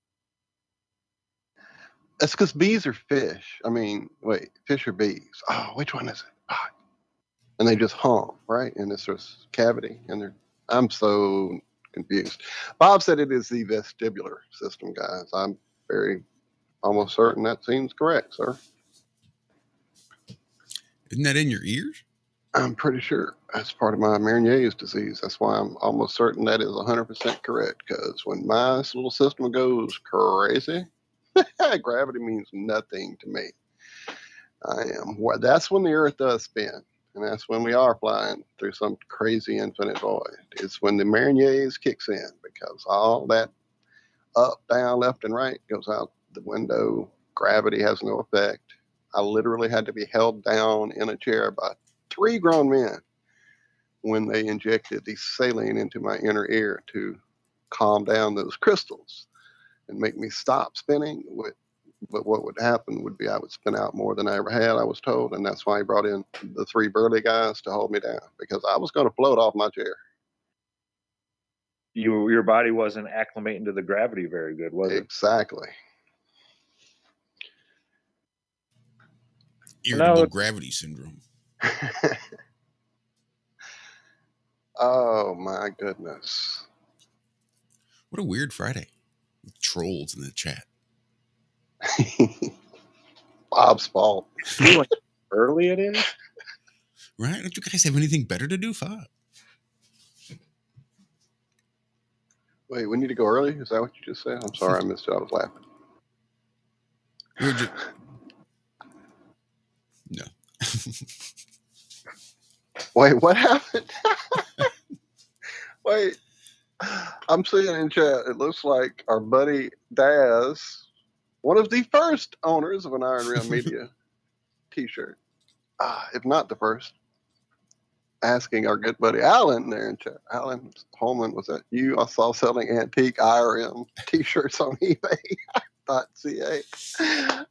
That's because bees are fish. I mean, wait, fish or bees? Oh, which one is it? Oh. And they just hum, right? In this cavity. And I'm so confused. Bob said it is the vestibular system, guys. I'm almost certain that seems correct, sir.
Isn't that in your ears?
I'm pretty sure that's part of my Meniere's disease. That's why I'm almost certain that is 100% correct. Because when my little system goes crazy, gravity means nothing to me. That's when the Earth does spin. And that's when we are flying through some crazy infinite void. It's when the Meniere's kicks in, because all that up, down, left, and right goes out the window. Gravity has no effect. I literally had to be held down in a chair by 3 grown men when they injected the saline into my inner ear to calm down those crystals and make me stop spinning. But what would happen would be I would spin out more than I ever had, I was told. And that's why he brought in the 3 burly guys to hold me down, because I was going to float off my chair.
Your body wasn't acclimating to the gravity very good, was it?
Exactly.
Irritable gravity syndrome.
Oh, my goodness.
What a weird Friday. With trolls in the chat.
Bob's fault.
See how early it is?
Right? Don't you guys have anything better to do? 5.
Wait, we need to go early? Is that what you just said? I'm sorry, I missed it. I was laughing.
No.
Wait, what happened? Wait, I'm seeing in chat, it looks like our buddy Daz, one of the first owners of an Iron Realm Media t-shirt, if not the first, asking our good buddy Alan there in chat. Alan Holman, was that you? I saw selling antique IRM t-shirts on eBay.ca.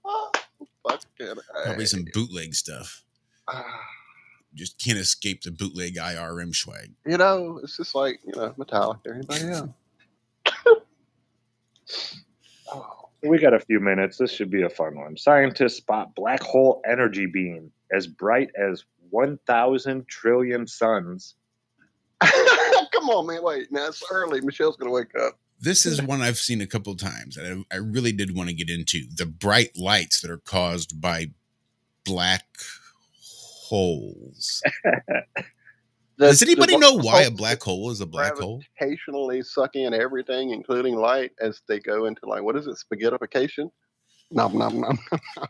Oh,
probably some bootleg stuff. Just can't escape the bootleg IRM swag.
You know, it's just like, Metallica or anybody else.
We got a few minutes. This should be a fun one. Scientists spot black hole energy beam as bright as 1,000 trillion suns.
Come on, man. Wait, now it's early. Michelle's going to wake up.
This is one I've seen a couple times that I really did want to get into. The bright lights that are caused by black holes. Does anybody know why a black hole is a black hole?
Gravitationally sucking in everything, including light, as they go into, like, what is it, spaghettification? Nom, nom, nom, nom.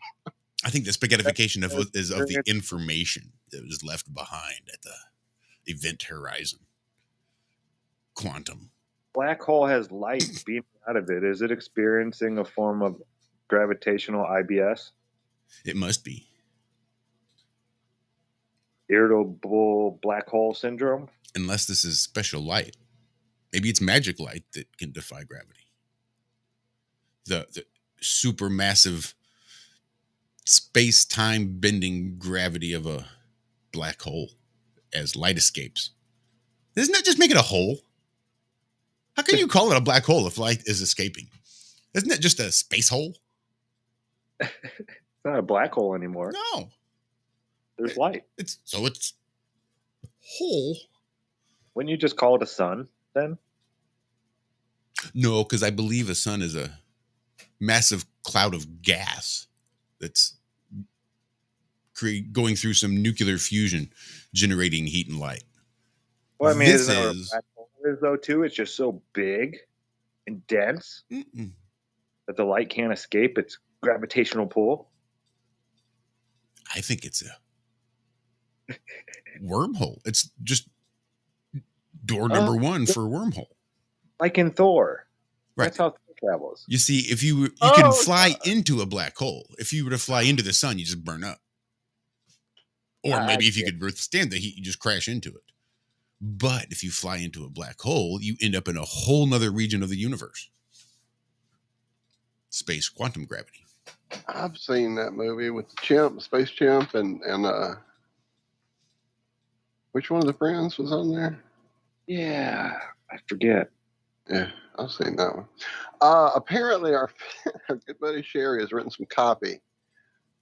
I think the spaghettification is of the information that was left behind at the event horizon. Quantum.
Black hole has light beaming out of it. Is it experiencing a form of gravitational IBS?
It must be.
Irritable black hole syndrome?
Unless this is special light. Maybe it's magic light that can defy gravity. The super massive space-time bending gravity of a black hole as light escapes. Doesn't that just make it a hole? How can you call it a black hole if light is escaping? Isn't it just a space hole?
It's not a black hole anymore.
No.
There's light.
It's hole.
Wouldn't you just call it a sun then?
No, because I believe a sun is a massive cloud of gas that's going through some nuclear fusion, generating heat and light.
Well, I mean,
This
isn't that what a
is
black hole is, though, too? It's just so big and dense that the light can't escape its gravitational pull.
I think it's a wormhole. It's just door number one for wormhole.
Like in Thor.
Right.
That's how Thor travels.
You see, if you can fly into a black hole. If you were to fly into the sun, you just burn up. Or maybe if you could withstand the heat, you just crash into it. But if you fly into a black hole, you end up in a whole nother region of the universe. Space quantum gravity.
I've seen that movie with the chimp, space chimp, and which one of the friends was on there?
Yeah, I forget.
Yeah, I've seen that one. Apparently, our good buddy Sherry has written some copy.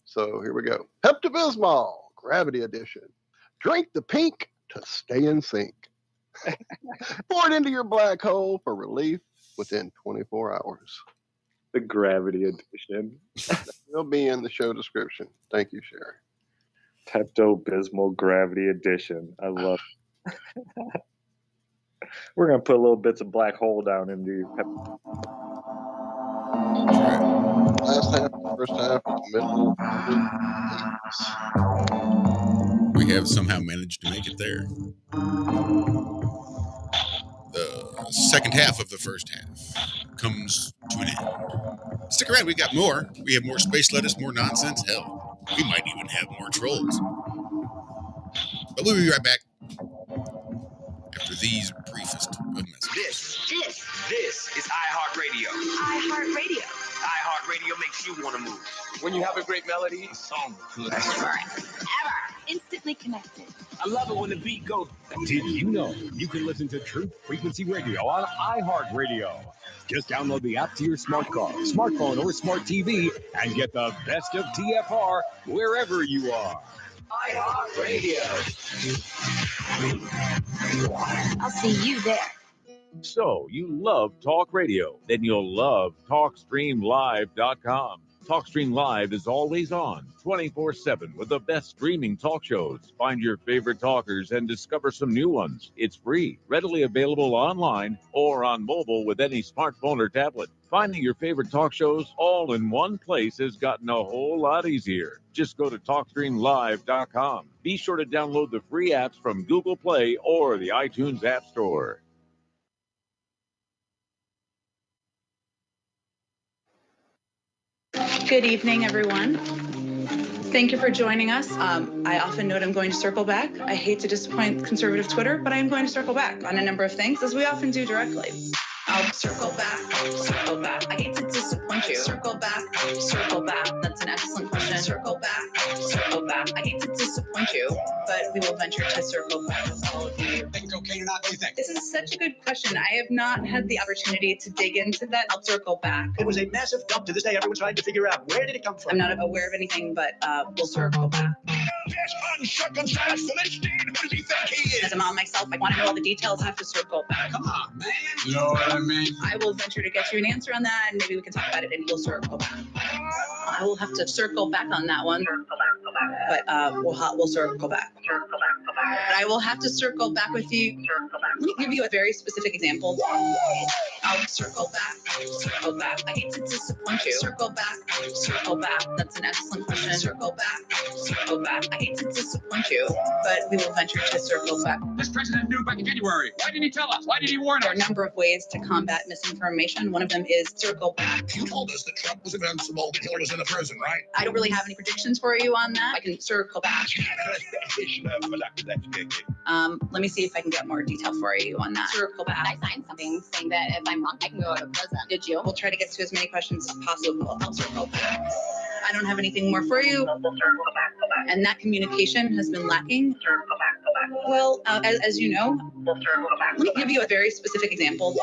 So here we go. Pepto-Bismol, Gravity Edition. Drink the pink to stay in sync. Pour it into your black hole for relief within 24 hours.
The Gravity Edition.
It'll be in the show description. Thank you, Sherry.
Pepto-Bismol Gravity Edition. I love it. We're going to put little bits of black hole down into Pepto.
Last half, first half, middle.
We have somehow managed to make it there. The second half of the first half comes to an end. Stick around, we got more. We have more space lettuce, more nonsense. Hell, we might even have more trolls. But we'll be right back after these briefest of messages.
This is iHeartRadio.
iHeartRadio.
iHeartRadio makes you want to move.
When you have a great melody, a song good.
Ever. Instantly connected.
I love it when the beat goes.
Did you know you can listen to Truth Frequency Radio on iHeartRadio? Just download the app to your smartphone, or smart TV, and get the best of TFR wherever you are.
iHeartRadio.
I'll see you there.
So, you love talk radio? Then you'll love TalkStreamLive.com. TalkStream Live is always on, 24/7, with the best streaming talk shows. Find your favorite talkers and discover some new ones. It's free, readily available online or on mobile with any smartphone or tablet. Finding your favorite talk shows all in one place has gotten a whole lot easier. Just go to TalkStreamLive.com. Be sure to download the free apps from Google Play or the iTunes App Store.
Good evening, everyone. Thank you for joining us. I often note I'm going to circle back. I hate to disappoint conservative Twitter, but I am going to circle back on a number of things, as we often do directly. I'll circle back, circle back. I hate to disappoint you. Circle back, circle back. That's an excellent question. Circle back, circle back. I hate to disappoint you, but we will venture to circle back with all of you.
Think cocaine or not? What do you think?
This is such a good question. I have not had the opportunity to dig into that. I'll circle back.
It was a massive dump. To this day, everyone's trying to figure out where did it come from.
I'm not aware of anything, but we'll circle back.
This uncircumcised Philistine, who does he think he is?
As a mom myself, I want to know all the details. I have to circle back.
Come on, man. You know what I mean?
I will venture to get you an answer on that, and maybe we can talk about it, and you'll circle back. I will have to circle back on that one, but we'll circle back. But I will have to circle back with you. Let me give you a very specific example. I'll circle back, circle back. I hate to disappoint you. Circle back, circle back. That's an excellent question. Circle back, circle back. I hate to disappoint you, but we will venture to circle back.
This president knew back in January. Why didn't he tell us? Why did he warn us?
There are a number of ways to combat misinformation. One of them is circle back.
You told us that Trump was invincible, that Hitler was in the prison, right?
I don't really have any predictions for you on that. I can circle back. Let me see if I can get more detail for you on that. Circle back.
I signed something saying that if I'm wrong, I can go to prison. Did you?
We'll try to get to as many questions as possible. I'll circle back. I don't have anything more for you. And that communication has been lacking. Well, as you know, let me give you a very specific example.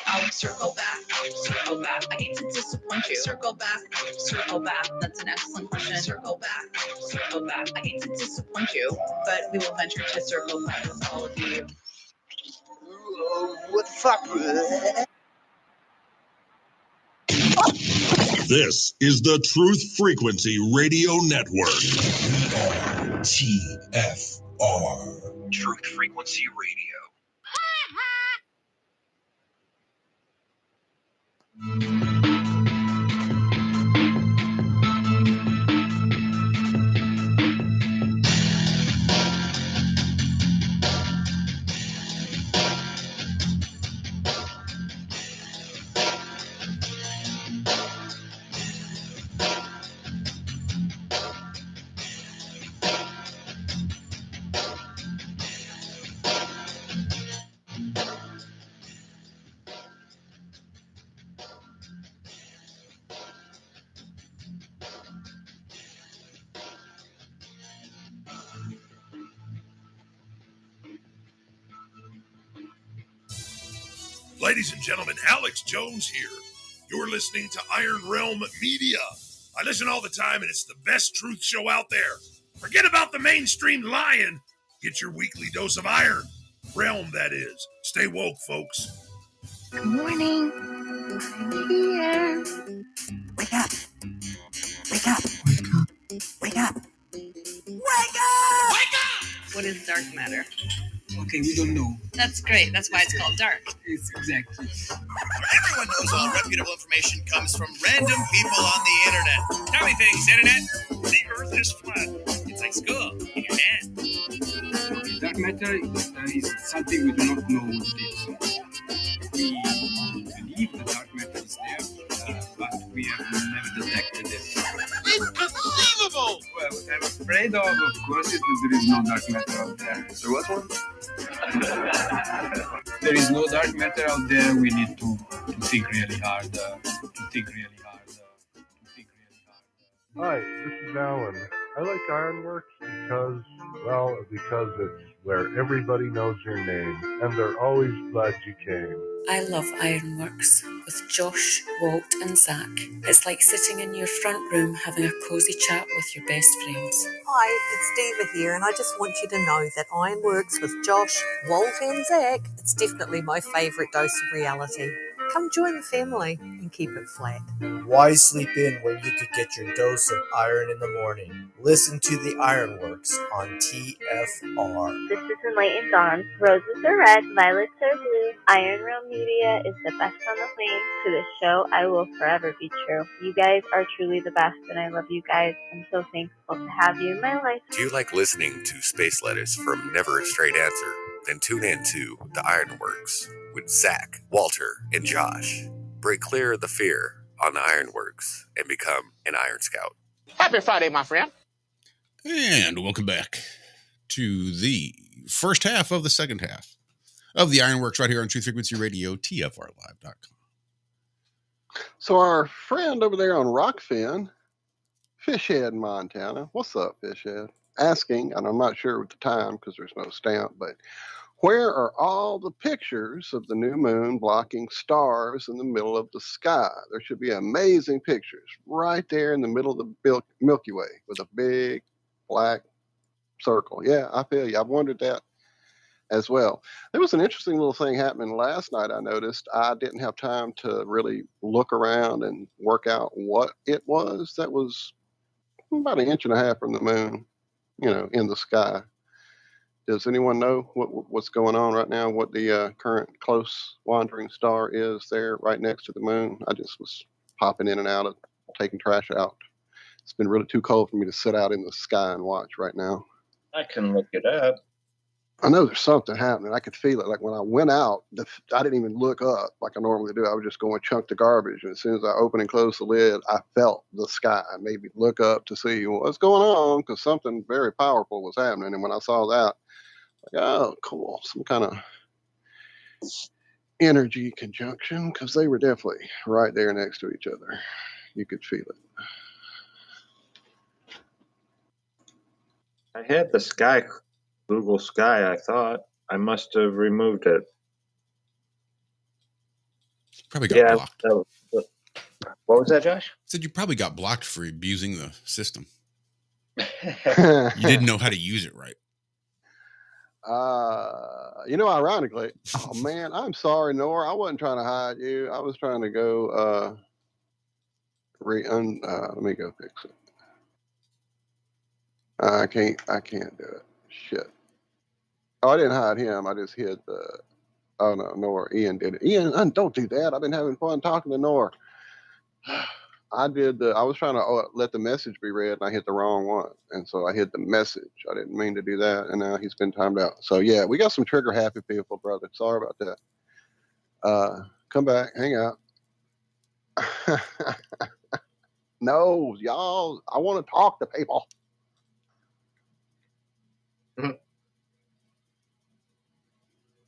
I'll circle back, circle back. I hate to disappoint you. Circle back, circle back. That's an excellent question. Circle back, circle back. I hate to disappoint you, but we will venture to circle back with all of you.
What the fuck?
This is the Truth Frequency Radio Network.
TFR. Truth Frequency Radio.
Ladies and gentlemen, Alex Jones here. You're listening to Iron Realm Media. I listen all the time, and it's the best truth show out there. Forget about the mainstream lying. Get your weekly dose of iron. Realm, that is. Stay woke, folks.
Good morning. I'm here. Wake up. Wake up. Wake up. Wake up!
Wake up! What is dark matter?
Okay, we don't know.
That's great. That's why it's called dark.
It's exactly.
Everyone knows all reputable information comes from random people on the internet. Tell me things, internet. The earth is flat. It's like school in your hand.
Okay, dark matter is something we do not know what it is. We believe the dark matter is there, but we have never detected it.
Inconceivable!
Well, what I'm afraid of course, is that there is no dark matter out there.
There was one?
There is no dark matter out there. We need to think really hard.
Hi, this is Alan. I like Ironworx because it's where everybody knows your name, and they're always glad you came.
I love Ironworx with Josh, Walt and Zack. It's like sitting in your front room having a cosy chat with your best friends.
Hi, it's Diva here, and I just want you to know that Ironworx with Josh, Walt and Zack, it's definitely my favourite dose of reality. Come join the family and keep it flat.
Why sleep in when you could get your dose of iron in the morning? Listen to the Ironworx on TFR.
This is Enlightened Dawn. Roses are red, violets are blue. Iron Realm Media is the best on the planet. To this show, I will forever be true. You guys are truly the best, and I love you guys. I'm so thankful to have you in my life.
Do you like listening to space letters from Never a Straight Answer? Then tune in to The Ironworx with Zack, Walter, and Josh. Break clear of the fear on the Ironworx and become an Iron Scout.
Happy Friday, my friend.
And welcome back to the first half of the second half of the Ironworx right here on Truth Frequency Radio, TFRlive.com.
So our friend over there on Rockfin, Fishhead, Montana. What's up, Fishhead? Asking, and I'm not sure with the time because there's no stamp, but where are all the pictures of the new moon blocking stars in the middle of the sky? There should be amazing pictures right there in the middle of the Milky Way with a big black circle. Yeah, I feel you. I've wondered that as well. There was an interesting little thing happening last night. I noticed I didn't have time to really look around and work out what it was. That was about 1.5 inches from the moon, in the sky. Does anyone know what's going on right now? What the current close wandering star is there right next to the moon? I just was popping in and out of taking trash out. It's been really too cold for me to sit out in the sky and watch right now.
I can look it up.
I know there's something happening. I could feel it. Like when I went out, I didn't even look up like I normally do. I was just going to chunk the garbage. And as soon as I opened and closed the lid, I felt the sky. I made me look up to see what's going on because something very powerful was happening. And when I saw that, like, oh, cool. Some kind of energy conjunction because they were definitely right there next to each other. You could feel it.
I had the sky, Google Sky, I thought. I must have removed it.
Probably got blocked.
What was that, Josh?
Said you probably got blocked for abusing the system. You didn't know how to use it right.
Ironically, oh man, I'm sorry, Nora. I wasn't trying to hide you. I was trying to go let me go fix it. I can't do it. Shit. Oh, I didn't hide him. I just hid the. Oh no, Nora. Ian did it. Ian, don't do that. I've been having fun talking to Nora. I was trying to let the message be read, and I hit the wrong one, and so I hit the message. I didn't mean to do that, and now he's been timed out. So yeah, we got some trigger happy people, brother. Sorry about that. Come back, hang out. No, y'all. I want to talk to people.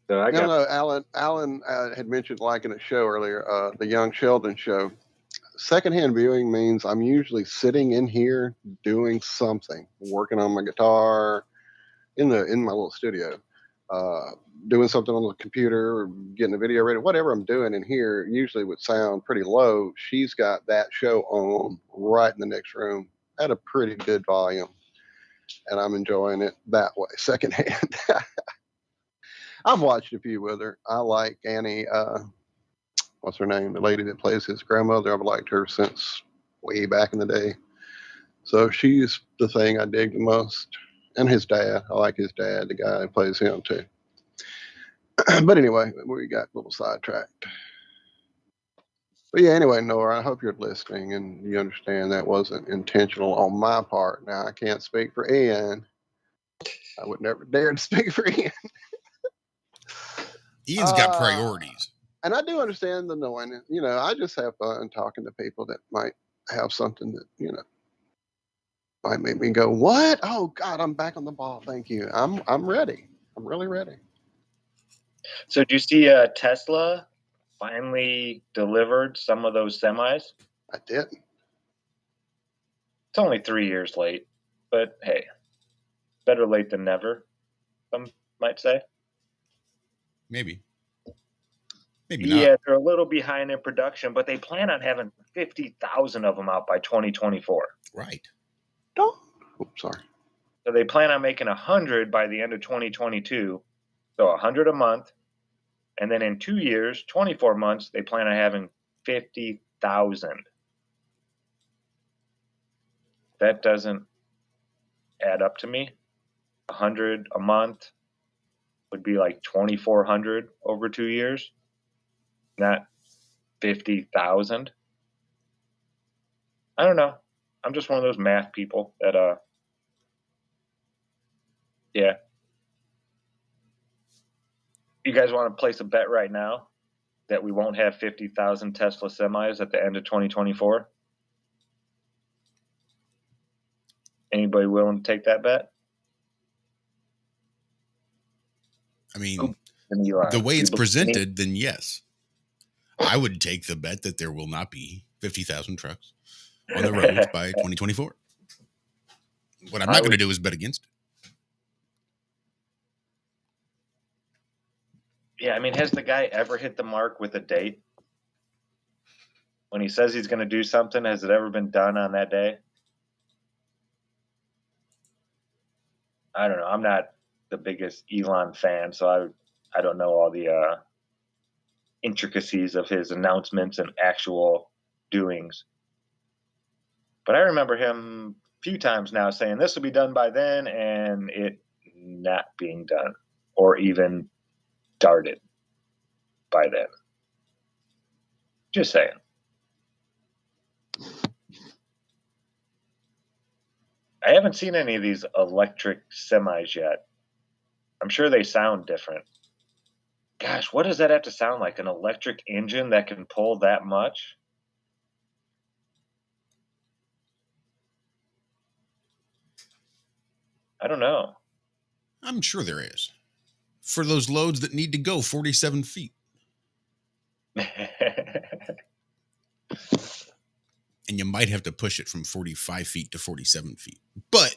So I got
Alan had mentioned liking a show earlier, the Young Sheldon show. Secondhand viewing means I'm usually sitting in here doing something, working on my guitar in my little studio, doing something on the computer, getting a video ready, whatever I'm doing in here usually would sound pretty low. She's got that show on right in the next room at a pretty good volume, and I'm enjoying it that way, secondhand. I've watched a few with her. I like Annie, what's her name? The lady that plays his grandmother. I've liked her since way back in the day. So she's the thing I dig the most. And his dad. I like his dad, the guy who plays him too. But anyway, we got a little sidetracked. But yeah, anyway, Nora, I hope you're listening and you understand that wasn't intentional on my part. Now, I can't speak for Ian. I would never dare to speak for Ian.
Ian's got priorities.
And I do understand the knowing. I just have fun talking to people that might have something that, might make me go, what? Oh, God, I'm back on the ball. Thank you. I'm ready. I'm really ready.
So do you see Tesla finally delivered some of those semis?
I didn't.
It's only 3 years late, but hey, better late than never, some might say.
Maybe
not.
Yeah,
they're a little behind in production, but they plan on having 50,000 of them out by 2024.
Right.
Sorry.
So they plan on making 100 by the end of 2022. So 100 a month. And then in 2 years, 24 months, they plan on having 50,000. That doesn't add up to me. 100 a month would be like 2,400 over 2 years, not 50,000. I don't know. I'm just one of those math people that, yeah. You guys want to place a bet right now that we won't have 50,000 Tesla semis at the end of 2024? Anybody willing to take that bet?
I mean, the way it's presented, then yes. I would take the bet that there will not be 50,000 trucks on the roads by 2024. What I'm not going to do is bet against it.
Yeah, I mean, has the guy ever hit the mark with a date? When he says he's going to do something, has it ever been done on that day? I don't know. I'm not the biggest Elon fan, so I don't know all the intricacies of his announcements and actual doings. But I remember him a few times now saying this will be done by then, and it not being done or even started by then. Just saying. I haven't seen any of these electric semis yet. I'm sure they sound different. Gosh, what does that have to sound like? An electric engine that can pull that much? I don't know.
I'm sure there is. For those loads that need to go 47 feet. And you might have to push it from 45 feet to 47 feet. But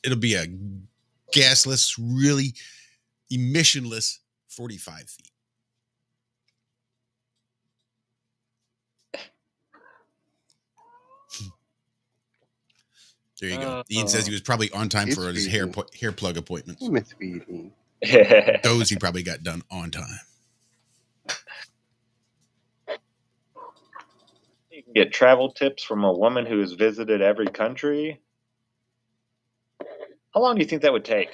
it'll be a gasless, really emissionless 45 feet. There you go. Ian says he was probably on time for his hair plug appointments.
Misleading.
Those he probably got done on time.
You can get travel tips from a woman who has visited every country. How long do you think that would take?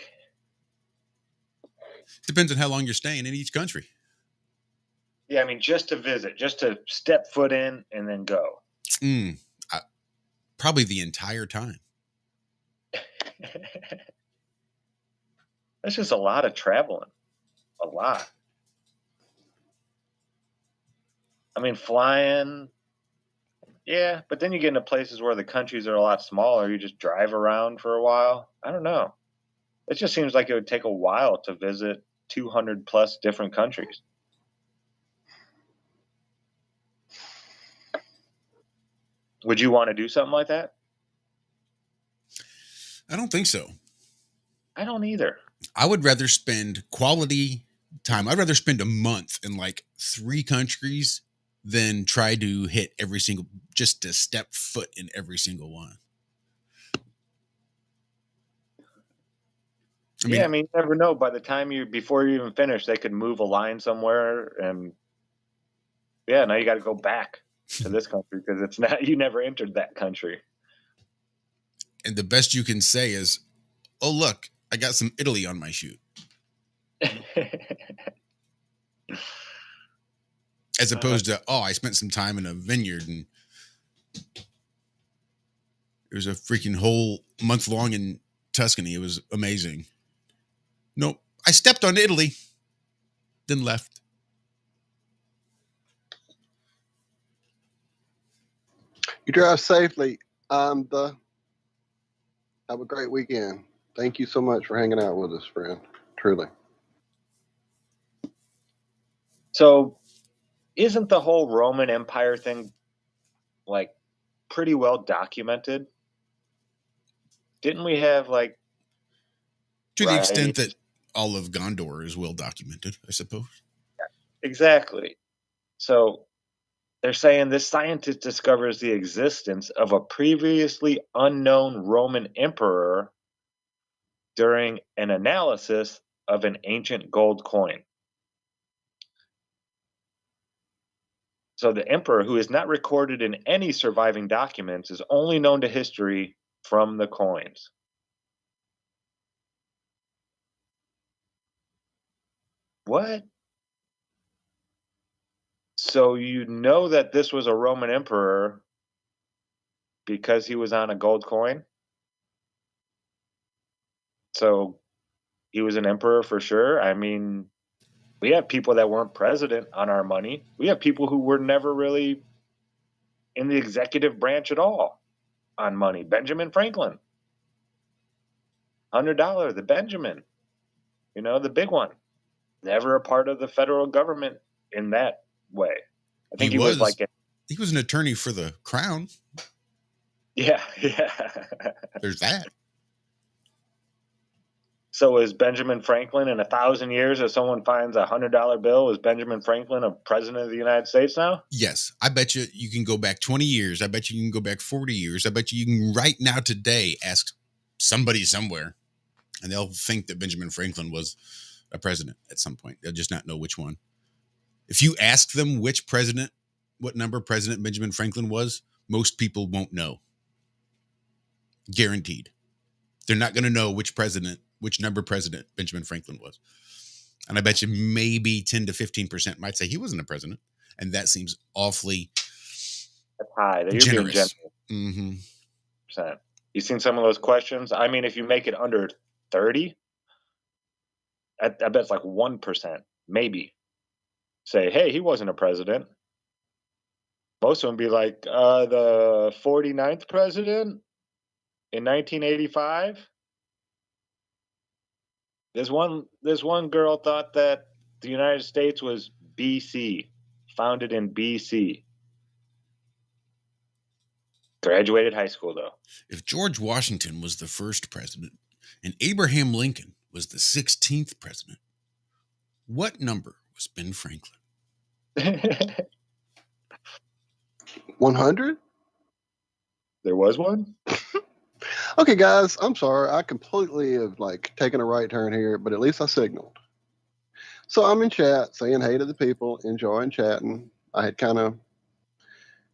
Depends on how long you're staying in each country.
Yeah, I mean, just to visit, just to step foot in and then go.
Probably the entire time.
That's just a lot of traveling. A lot. I mean, flying, yeah, but then you get into places where the countries are a lot smaller. You just drive around for a while. I don't know. It just seems like it would take a while to visit 200 plus different countries. Would you want to do something like that?
I don't think so.
I don't either.
I would rather spend quality time. I'd rather spend a month in like 3 countries than try to hit just to step foot in every single one.
I mean, you never know. By the time before you even finish, they could move a line somewhere, and now you got to go back to this country because it's not. You never entered that country.
And the best you can say is, "Oh, look, I got some Italy on my shoe." As opposed to, I spent some time in a vineyard and it was a freaking whole month long in Tuscany. It was amazing. Nope. I stepped on Italy, then left.
You drive safely. Have a great weekend. Thank you so much for hanging out with us, friend. Truly.
So, isn't the whole Roman Empire thing like pretty well documented? Didn't we have like
to the extent that all of Gondor is well documented, I suppose.
Exactly. So they're saying this scientist discovers the existence of a previously unknown Roman emperor during an analysis of an ancient gold coin. So the emperor, who is not recorded in any surviving documents, is only known to history from the coins. What? So you know that this was a Roman emperor because he was on a gold coin? So he was an emperor for sure? I mean, we have people that weren't president on our money. We have people who were never really in the executive branch at all on money. Benjamin Franklin. $100, the Benjamin. You know, the big one. Never a part of the federal government in that way. I think he was like
he was an attorney for the crown.
Yeah.
There's that.
So is Benjamin Franklin in 1,000 years, if someone finds a $100 bill, is Benjamin Franklin a president of the United States now?
Yes. I bet you can go back 20 years. I bet you can go back 40 years. I bet you can right now today ask somebody somewhere and they'll think that Benjamin Franklin was a president at some point. They'll just not know which one. If you ask them which president, what number President Benjamin Franklin was, most people won't know. Guaranteed. They're not going to know which number president Benjamin Franklin was. And I bet you maybe 10 to 15% might say he wasn't a president. And that seems awfully
That's high. You're
generous.
Being generous. You seen some of those questions? I mean, if you make it under 30, I bet it's like 1%, maybe. Say, hey, he wasn't a president. Most of them be like, the 49th president in 1985. This one girl thought that the United States was BC, founded in BC. Graduated high school, though.
If George Washington was the first president and Abraham Lincoln was the 16th president, what number was Ben Franklin?
100?
There was one?
Okay, guys, I'm sorry. I completely have taken a right turn here, but at least I signaled. So I'm in chat saying hey to the people, enjoying chatting. I had kind of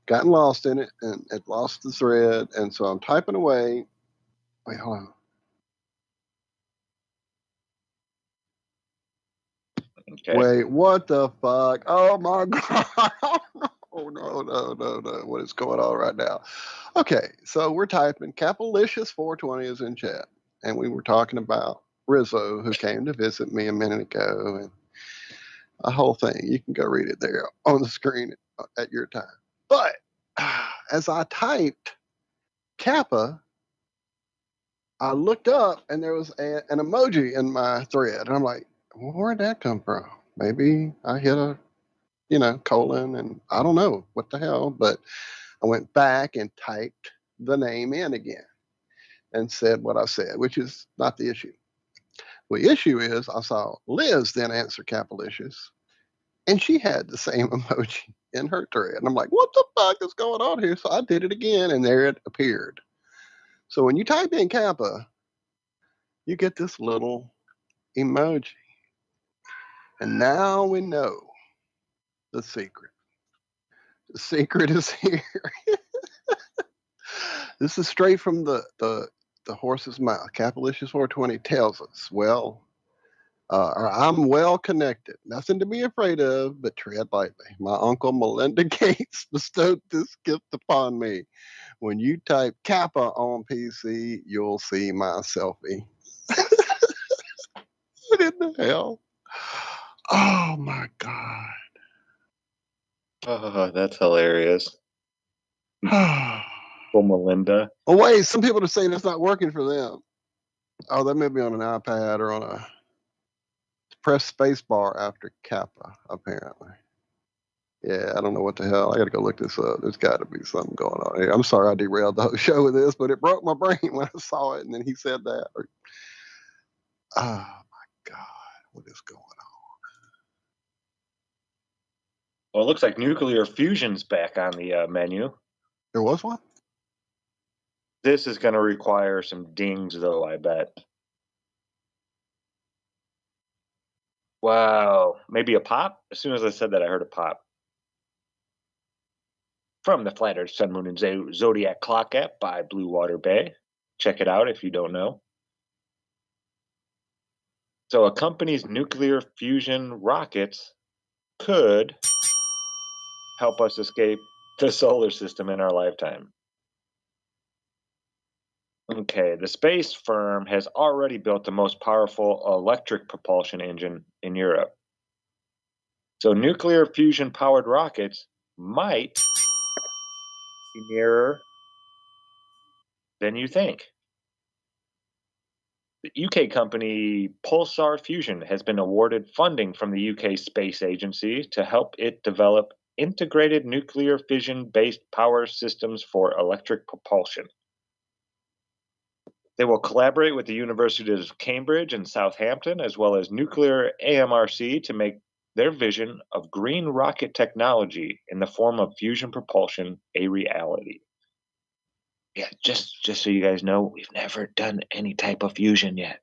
gotten lost in it and had lost the thread, and so I'm typing away. Wait, hold on.
Okay.
Wait, what the fuck? Oh my god! Oh no! What is going on right now? Okay, so we're typing. Capalicious420 is in chat, and we were talking about Rizzo, who came to visit me a minute ago, and a whole thing. You can go read it there on the screen at your time. But as I typed Kappa, I looked up and there was an emoji in my thread, and I'm like, well, where'd that come from? Maybe I hit a colon, and I don't know what the hell, but I went back and typed the name in again and said what I said, which is not the issue. The issue is I saw Liz then answer Capalicious, and she had the same emoji in her thread. And I'm like, what the fuck is going on here? So I did it again, and there it appeared. So when you type in Kappa, you get this little emoji. And now we know the secret. The secret is here. This is straight from the horse's mouth. Capalicious420 tells us, I'm well connected. Nothing to be afraid of, but tread lightly. My uncle Melinda Gates bestowed this gift upon me. When you type Kappa on PC, you'll see my selfie. What in the hell? Oh my God.
Oh, that's hilarious. Well, Melinda.
Oh, wait, some people are saying it's not working for them. Oh, they may be on an iPad or on a press space bar after Kappa, apparently. Yeah, I don't know what the hell. I got to go look this up. There's got to be something going on here. I'm sorry I derailed the whole show with this, but it broke my brain when I saw it, and then he said that. Oh, my God. What is going on?
Well, it looks like nuclear fusion's back on the menu.
There was one?
This is going to require some dings, though, I bet. Wow. Maybe a pop? As soon as I said that, I heard a pop. From the Flat Earth, Sun, Moon, and Zodiac Clock app by Blue Water Bay. Check it out if you don't know. So a company's nuclear fusion rockets could help us escape the solar system in our lifetime. Okay, the space firm has already built the most powerful electric propulsion engine in Europe. So nuclear fusion powered rockets might be nearer than you think. The UK company Pulsar Fusion has been awarded funding from the UK Space Agency to help it develop integrated nuclear fission-based power systems for electric propulsion. They will collaborate with the Universities of Cambridge and Southampton, as well as Nuclear AMRC, to make their vision of green rocket technology in the form of fusion propulsion a reality. Yeah, just so you guys know, we've never done any type of fusion yet.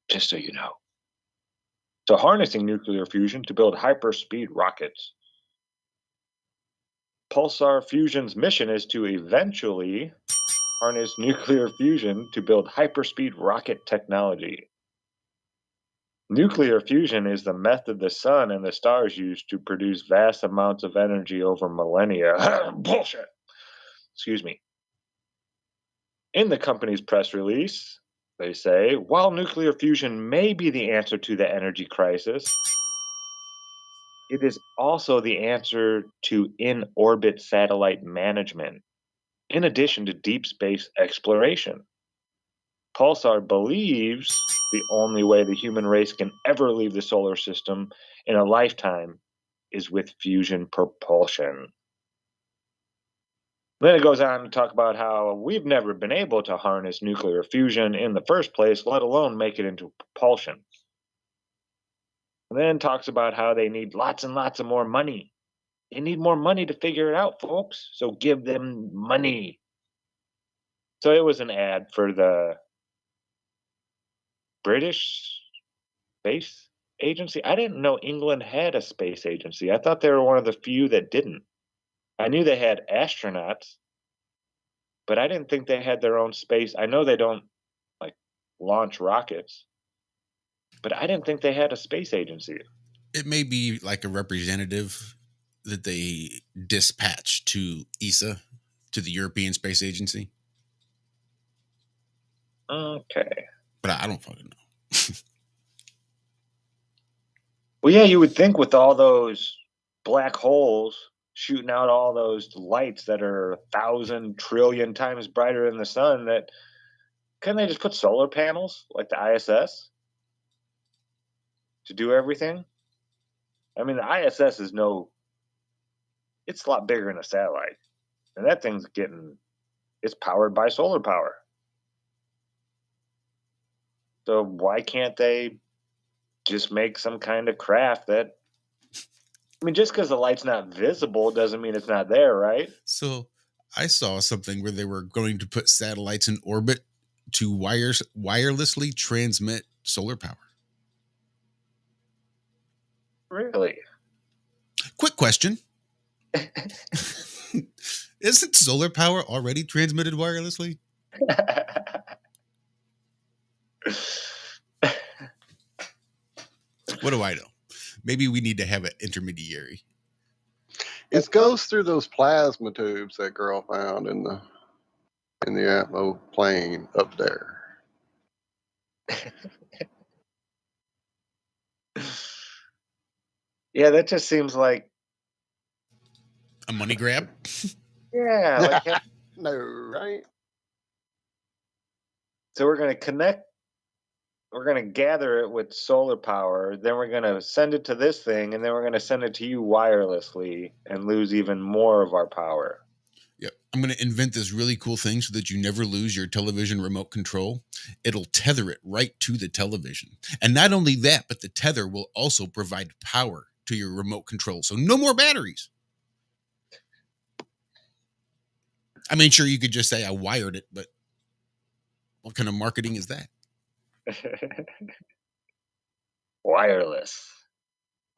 Just so you know. So harnessing nuclear fusion to build hyperspeed rockets. Pulsar Fusion's mission is to eventually harness nuclear fusion to build hyperspeed rocket technology. Nuclear fusion is the method the sun and the stars use to produce vast amounts of energy over millennia. Bullshit. Excuse me. In the company's press release, they say, while nuclear fusion may be the answer to the energy crisis, it is also the answer to in-orbit satellite management, in addition to deep space exploration. Pulsar believes the only way the human race can ever leave the solar system in a lifetime is with fusion propulsion. Then it goes on to talk about how we've never been able to harness nuclear fusion in the first place, let alone make it into propulsion. And then talks about how they need lots and lots of more money. They need more money to figure it out, folks. So give them money. So it was an ad for the British Space Agency. I didn't know England had a space agency. I thought they were one of the few that didn't. I knew they had astronauts, but I didn't think they had their own space. I know they don't like launch rockets, but I didn't think they had a space agency.
It may be like a representative that they dispatch to ESA, to the European Space Agency.
Okay.
But I don't fucking know.
Well, yeah, you would think with all those black holes shooting out all those lights that are 1,000 trillion times brighter than the sun, that couldn't they just put solar panels like the ISS to do everything? I mean, the ISS is it's a lot bigger than a satellite. And that thing's it's powered by solar power. So why can't they just make some kind of craft that, I mean, just because the light's not visible doesn't mean it's not there, right?
So I saw something where they were going to put satellites in orbit to wirelessly transmit solar power.
Really?
Quick question. Isn't solar power already transmitted wirelessly? What do I know? Maybe we need to have an intermediary.
It goes through those plasma tubes that girl found in the Atmo plane up there.
Yeah, that just seems like
a money grab.
Yeah, like
no, right?
So we're going to gather it with solar power, then we're going to send it to this thing, and then we're going to send it to you wirelessly and lose even more of our power.
Yeah, I'm going to invent this really cool thing so that you never lose your television remote control. It'll tether it right to the television. And not only that, but the tether will also provide power to your remote control. So no more batteries. I mean, sure, you could just say I wired it, but what kind of marketing is that?
Wireless.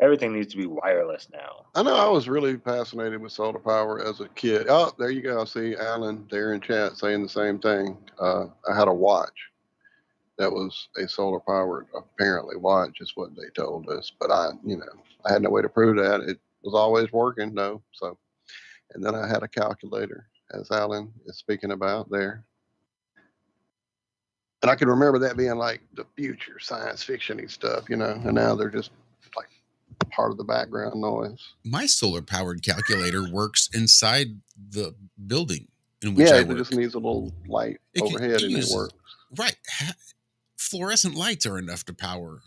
Everything needs to be wireless now.
I know I was really fascinated with solar power as a kid. Oh, there you go. I see Alan there in chat saying the same thing. I had a watch that was a solar powered, apparently, watch is what they told us. But I had no way to prove that. It was always working, though. So, and then I had a calculator, as Alan is speaking about there. And I can remember that being like the future science fiction-y stuff, and now they're just like part of the background noise.
My solar powered calculator works inside the building in which I work.
It just needs a little light overhead and it works.
Right. Fluorescent lights are enough to power.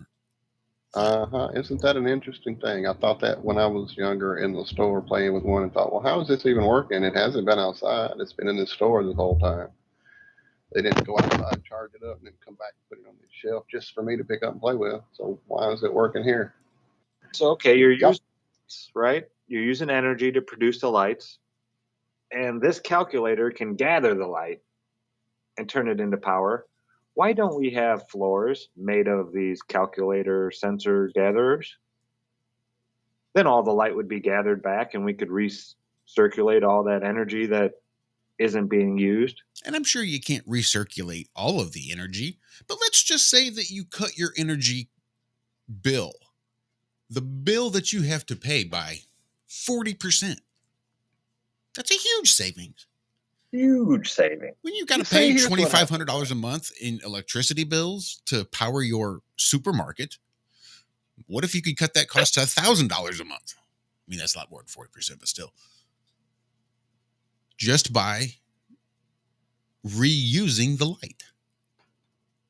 Isn't that an interesting thing? I thought that when I was younger in the store playing with one and thought, well, how is this even working? It hasn't been outside. It's been in the store this whole time. They didn't go outside, charge it up, and then come back and put it on the shelf just for me to pick up and play with. So why is it working here?
So, okay, you're using, right? You're using energy to produce the lights. And this calculator can gather the light and turn it into power. Why don't we have floors made of these calculator sensor gatherers? Then all the light would be gathered back and we could recirculate all that energy that isn't being used.
And I'm sure you can't recirculate all of the energy, but let's just say that you cut your energy bill, the bill that you have to pay, by 40%. That's a huge savings.
Huge saving.
When you got to pay $2,500 a month in electricity bills to power your supermarket, what if you could cut that cost to $1,000 a month? I mean, that's a lot more than 40%, but still. Just by reusing the light.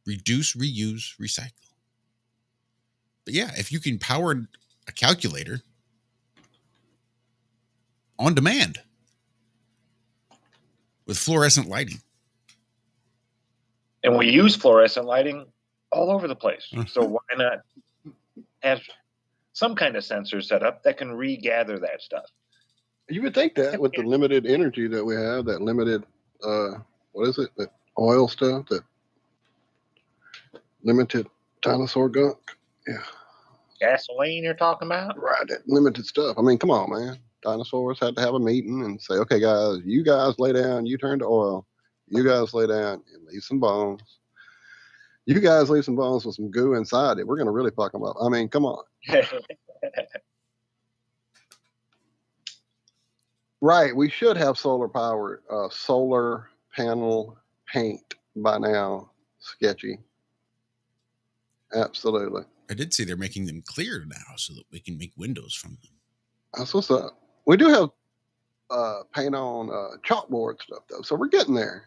Reduce, reuse, recycle. But yeah, if you can power a calculator on demand with fluorescent lighting.
And we use fluorescent lighting all over the place. So why not have some kind of sensor set up that can regather that stuff?
You would think that with the limited energy that we have, that limited what is it? That oil stuff, that limited dinosaur gunk. Yeah.
Gasoline you're talking about?
Right, that limited stuff. I mean, come on, man. Dinosaurs had to have a meeting and say, okay, guys, you guys lay down, you turn to oil. You guys lay down and leave some bones. You guys leave some bones with some goo inside it. We're going to really fuck them up. I mean, come on. Right, we should have solar panel paint by now. Sketchy. Absolutely.
I did see they're making them clear now so that we can make windows from them.
That's what's up. We do have paint on chalkboard stuff, though, so we're getting there.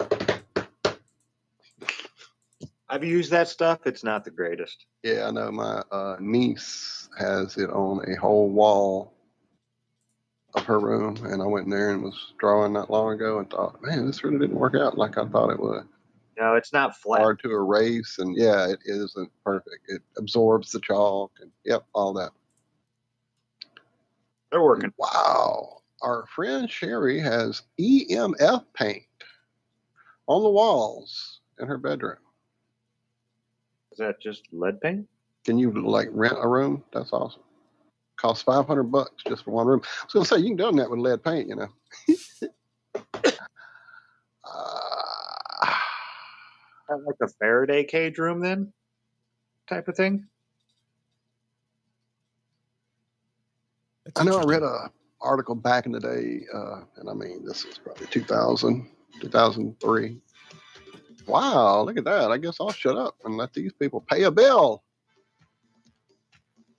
I've used that stuff. It's not the greatest.
Yeah, I know. My niece has it on a whole wall of her room, and I went in there and was drawing not long ago and thought, man, this really didn't work out like I thought it would.
No, it's not flat.
Hard to erase, and yeah, it isn't perfect. It absorbs the chalk, and yep, all that.
They're working.
Wow. Our friend Sherry has EMF paint on the walls in her bedroom.
Is that just lead paint?
Can you like rent a room? That's awesome. Costs $500 just for one room. I was gonna say you can do that with lead paint, you know.
Like a Faraday cage room, then, type of thing.
I know I read a article back in the day, and I mean this was probably 2000, 2003. Wow, look at that. I guess I'll shut up and let these people pay a bill.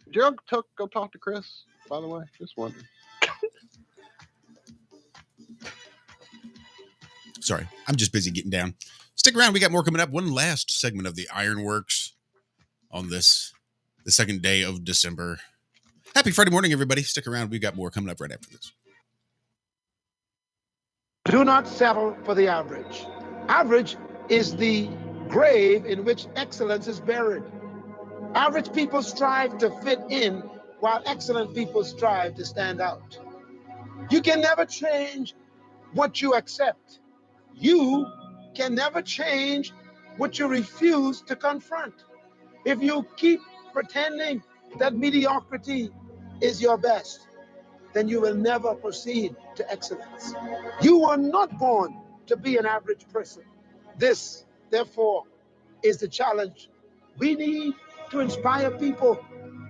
Did you go talk to Chris, by the way? Just wondering.
Sorry, I'm just busy getting down. Stick around. We got more coming up. One last segment of the Ironworks on the second day of December. Happy Friday morning, everybody. Stick around. We've got more coming up right after this.
Do not settle for the average. Average is the grave in which excellence is buried. Average people strive to fit in, while excellent people strive to stand out. You can never change what you accept. You can never change what you refuse to confront. If you keep pretending that mediocrity is your best, then you will never proceed to excellence. You were not born to be an average person. This, therefore, is the challenge. We need to inspire people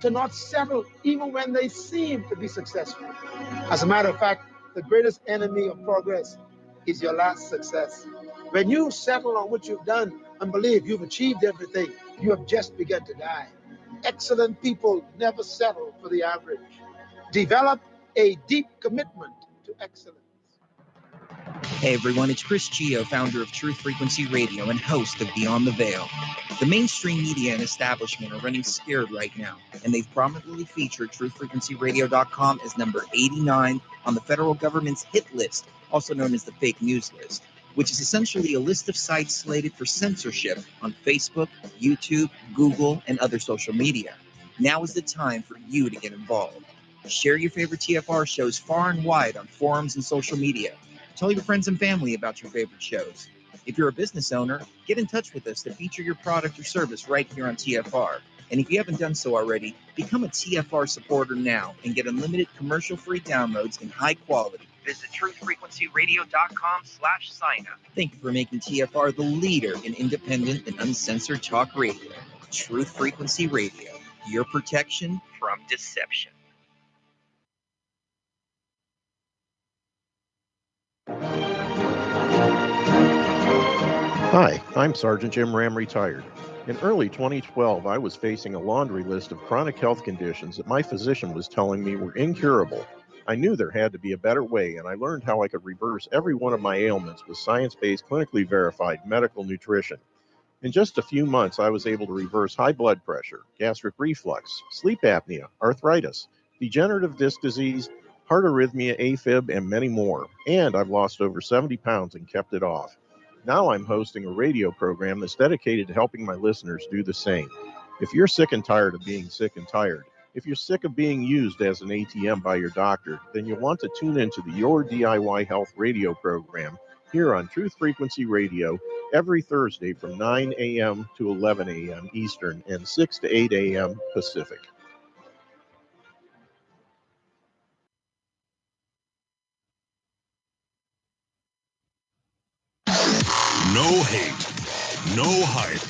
to not settle even when they seem to be successful. As a matter of fact, the greatest enemy of progress is your last success. When you settle on what you've done and believe you've achieved everything, you have just begun to die. Excellent people never settle for the average. Develop a deep commitment to excellence.
Hey everyone, it's Chris Gio, founder of Truth Frequency Radio and host of Beyond the Veil. The mainstream media and establishment are running scared right now, and they've prominently featured truthfrequencyradio.com as number 89 on the federal government's hit list, also known as the fake news list, which is essentially a list of sites slated for censorship on Facebook, YouTube, Google, and other social media. Now is the time for you to get involved. Share your favorite TFR shows far and wide on forums and social media. Tell your friends and family about your favorite shows. If you're a business owner, get in touch with us to feature your product or service right here on TFR. And if you haven't done so already, become a TFR supporter now and get unlimited commercial-free downloads in high quality.
Visit truthfrequencyradio.com/sign-up.
Thank you for making TFR the leader in independent and uncensored talk radio. Truth Frequency Radio, your protection
From deception.
Hi, I'm Sergeant Jim Ram, retired. In early 2012, I was facing a laundry list of chronic health conditions that my physician was telling me were incurable. I knew there had to be a better way, and I learned how I could reverse every one of my ailments with science-based, clinically verified medical nutrition. In just a few months, I was able to reverse high blood pressure, gastric reflux, sleep apnea, arthritis, degenerative disc disease, heart arrhythmia, AFib, and many more. And I've lost over 70 pounds and kept it off. Now I'm hosting a radio program that's dedicated to helping my listeners do the same. If you're sick and tired of being sick and tired, if you're sick of being used as an ATM by your doctor, then you'll want to tune into the Your DIY Health radio program here on Truth Frequency Radio every Thursday from 9 a.m. to 11 a.m. Eastern and 6 to 8 a.m. Pacific.
No hate, no hype,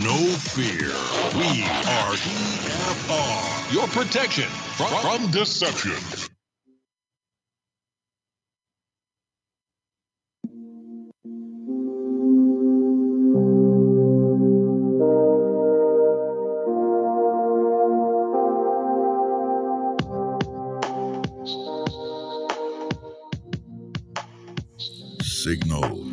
no fear. We are TFR, your protection from deception. Signal.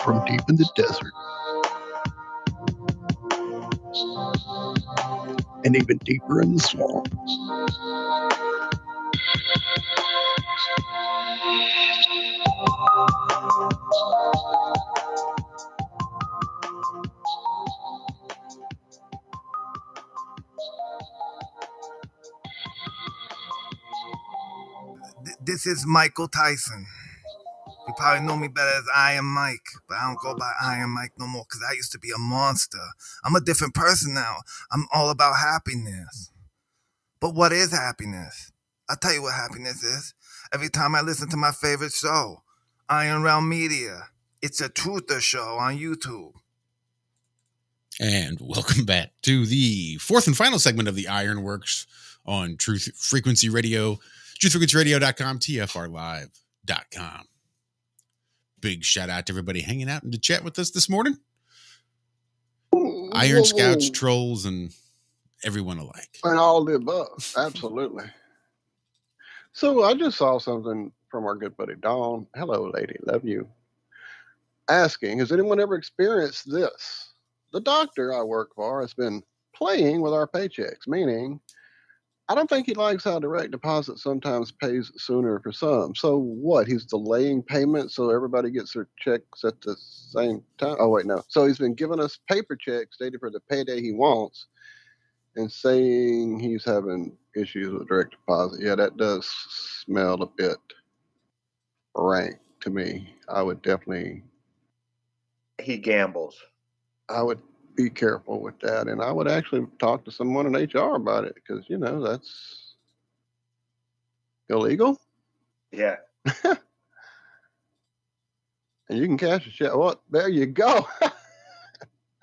From deep in the desert. And even deeper in the swamp.
This is Michael Tyson. You probably know me better as Iron Mike, but I don't go by Iron Mike no more because I used to be a monster. I'm a different person now. I'm all about happiness. But what is happiness? I'll tell you what happiness is. Every time I listen to my favorite show, Iron Realm Media, it's a truther show on YouTube.
And welcome back to the fourth and final segment of the Ironworx on Truth Frequency Radio, truthfrequencyradio.com, TFRlive.com. Big shout out to everybody hanging out in the chat with us this morning. Iron Scouts, trolls, and everyone alike.
And all the above. Absolutely. So I just saw something from our good buddy Dawn. Hello, lady. Love you. Asking, has anyone ever experienced this? The doctor I work for has been playing with our paychecks, meaning I don't think he likes how direct deposit sometimes pays sooner for some. So what? He's delaying payment so everybody gets their checks at the same time? Oh, wait, no. So he's been giving us paper checks dated for the payday he wants and saying he's having issues with direct deposit. Yeah, that does smell a bit rank to me. I would definitely...
He gambles.
I would be careful with that, and I would actually talk to someone in HR about it because, you know, that's illegal.
Yeah.
And you can cash a check. Well, there you go.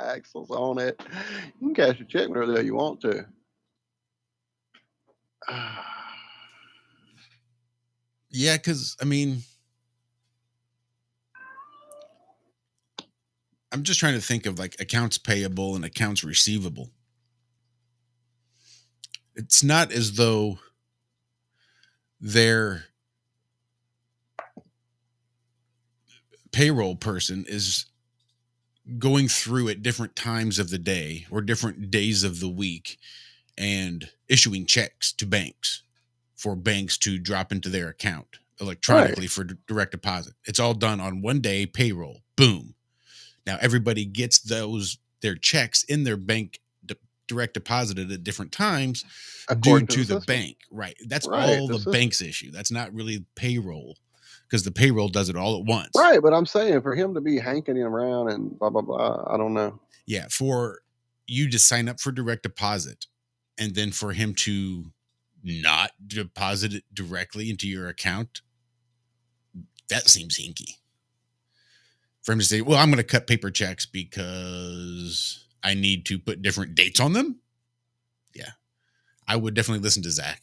Axel's on it. You can cash a check whenever the hell you want to.
Yeah, because, I mean, I'm just trying to think of like accounts payable and accounts receivable. It's not as though their payroll person is going through at different times of the day or different days of the week and issuing checks to banks for banks to drop into their account electronically for direct deposit. It's all done on one day payroll. Boom. Now everybody gets their checks in their bank direct deposited at different times due to the bank. Right. That's all the bank's issue. That's not really payroll because the payroll does it all at once.
Right. But I'm saying for him to be hanking him around and blah, blah, blah, I don't know.
Yeah. For you to sign up for direct deposit and then for him to not deposit it directly into your account, that seems hinky. For him to say, well, I'm going to cut paper checks because I need to put different dates on them. Yeah. I would definitely listen to Zack.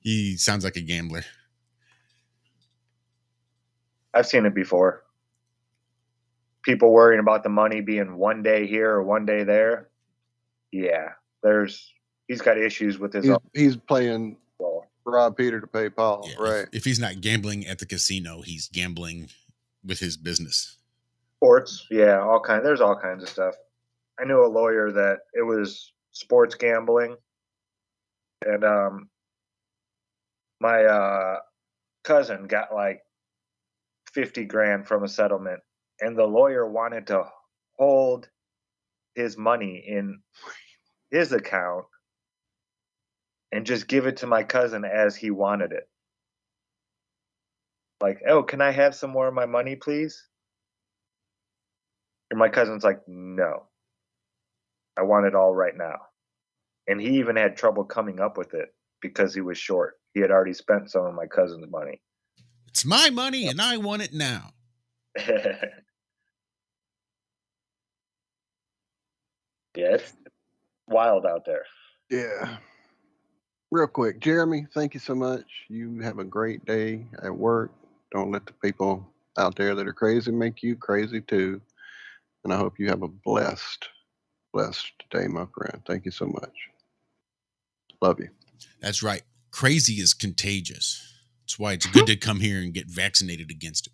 He sounds like a gambler.
I've seen it before. People worrying about the money being one day here or one day there. Yeah. He's got issues with his own.
He's playing rob Peter to pay Paul.
Yeah,
right.
If he's not gambling at the casino, he's gambling with his business.
Sports, yeah, there's all kinds of stuff. I knew a lawyer that it was sports gambling, and my cousin got like $50,000 from a settlement, and the lawyer wanted to hold his money in his account and just give it to my cousin as he wanted it. Like, oh, can I have some more of my money, please? And my cousin's like, no, I want it all right now. And he even had trouble coming up with it because he was short. He had already spent some of my cousin's money.
It's my money and I want it now.
Yeah, it's wild out there.
Yeah. Real quick, Jeremy, thank you so much. You have a great day at work. Don't let the people out there that are crazy make you crazy too. And I hope you have a blessed day, my friend. Thank you so much. Love you.
That's right. Crazy is contagious. That's why it's good to come here and get vaccinated against it.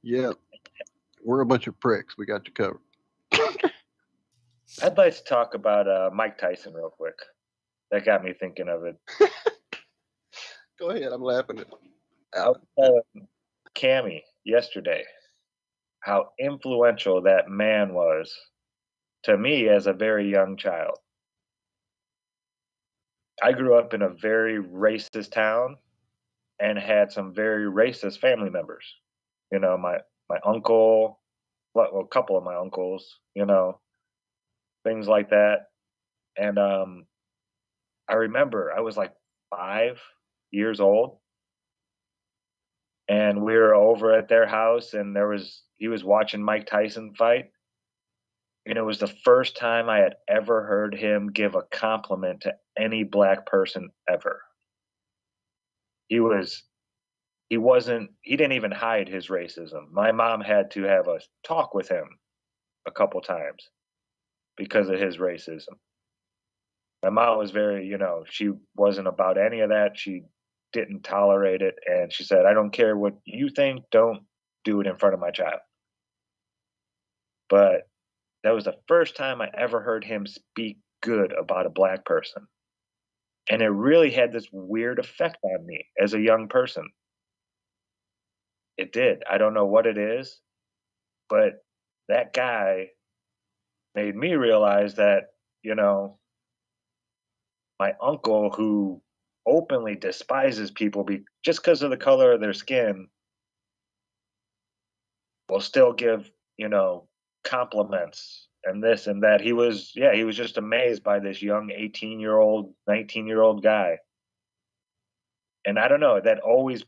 Yeah. We're a bunch of pricks. We got you covered.
I'd like to talk about Mike Tyson real quick. That got me thinking of it.
Go ahead. I'm laughing at
I was telling Cammie yesterday how influential that man was to me as a very young child. I grew up in a very racist town and had some very racist family members. You know, my uncle, well, a couple of my uncles, you know, things like that. And I remember I was like 5 years old, and we were over at their house, and he was watching Mike Tyson fight, and it was the first time I had ever heard him give a compliment to any black person ever. He didn't even hide his racism. My mom had to have a talk with him a couple times because of his racism. My mom was very, you know, she wasn't about any of that. She didn't tolerate it. And she said, I don't care what you think, don't do it in front of my child. But that was the first time I ever heard him speak good about a black person. And it really had this weird effect on me as a young person. It did. I don't know what it is, but that guy made me realize that, you know, my uncle, who openly despises people just because of the color of their skin, will still give, you know, compliments and this and that. He was just amazed by this young 18-year-old, 19-year-old guy. And I don't know, it always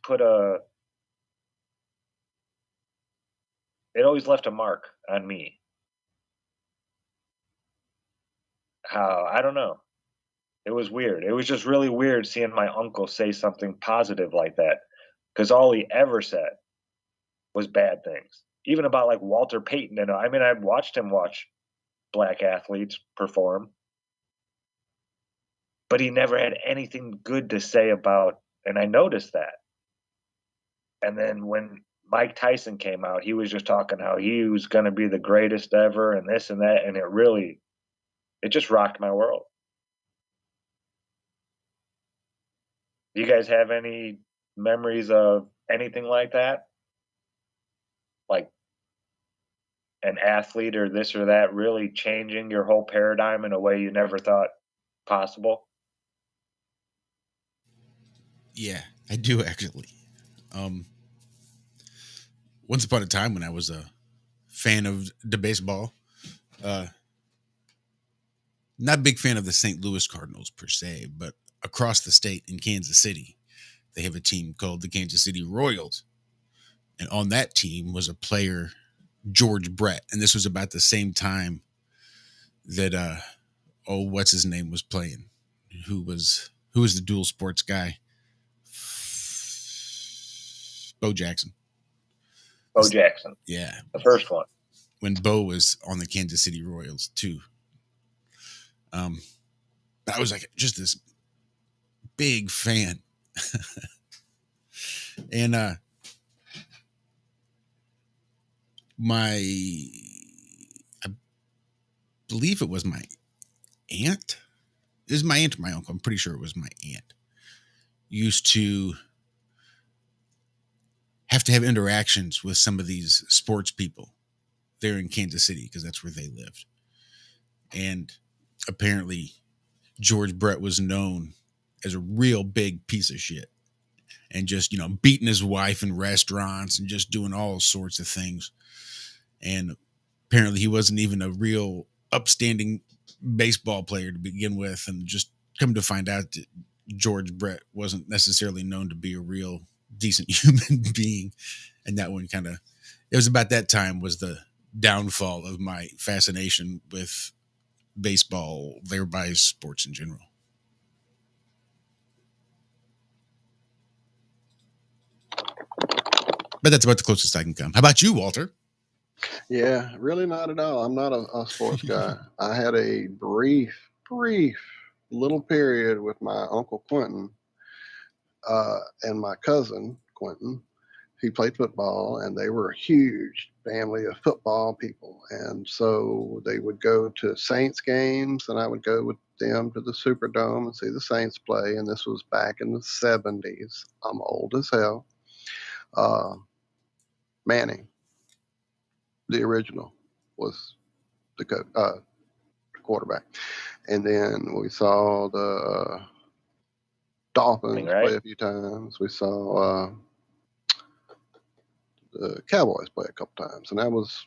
left a mark on me. I don't know. It was weird. It was just really weird seeing my uncle say something positive like that, because all he ever said was bad things. Even about like Walter Payton. And I mean, I've watched him watch black athletes perform, but he never had anything good to say about, and I noticed that. And then when Mike Tyson came out, he was just talking how he was going to be the greatest ever and this and that. And it just rocked my world. Do you guys have any memories of anything like that? Like an athlete or this or that really changing your whole paradigm in a way you never thought possible?
Yeah, I do actually. Once upon a time when I was a fan of the baseball, not a big fan of the St. Louis Cardinals per se, but across the state in Kansas City, they have a team called the Kansas City Royals. And on that team was a player, George Brett. And this was about the same time that, what's his name was playing? Who was the dual sports guy? Bo Jackson.
Bo Jackson.
Yeah.
The first one.
When Bo was on the Kansas City Royals too. I was like just this big fan. And I believe it was my aunt. It was my aunt or my uncle. I'm pretty sure it was my aunt. Used to have interactions with some of these sports people there in Kansas City because that's where they lived. And apparently George Brett was known as a real big piece of shit, and just, beating his wife in restaurants and just doing all sorts of things. And apparently he wasn't even a real upstanding baseball player to begin with. And just come to find out that George Brett wasn't necessarily known to be a real decent human being. And that one it was about that time was the downfall of my fascination with baseball, thereby sports in general. But that's about the closest I can come. How about you, Walter?
Yeah, really not at all. I'm not a sports guy. I had a brief little period with my Uncle Quentin and my cousin Quentin. He played football, and they were a huge family of football people. And so they would go to Saints games, and I would go with them to the Superdome and see the Saints play. And this was back in the 70s. I'm old as hell. Manning, the original, was the quarterback. And then we saw the Dolphins play a few times. We saw the Cowboys play a couple times. And that was,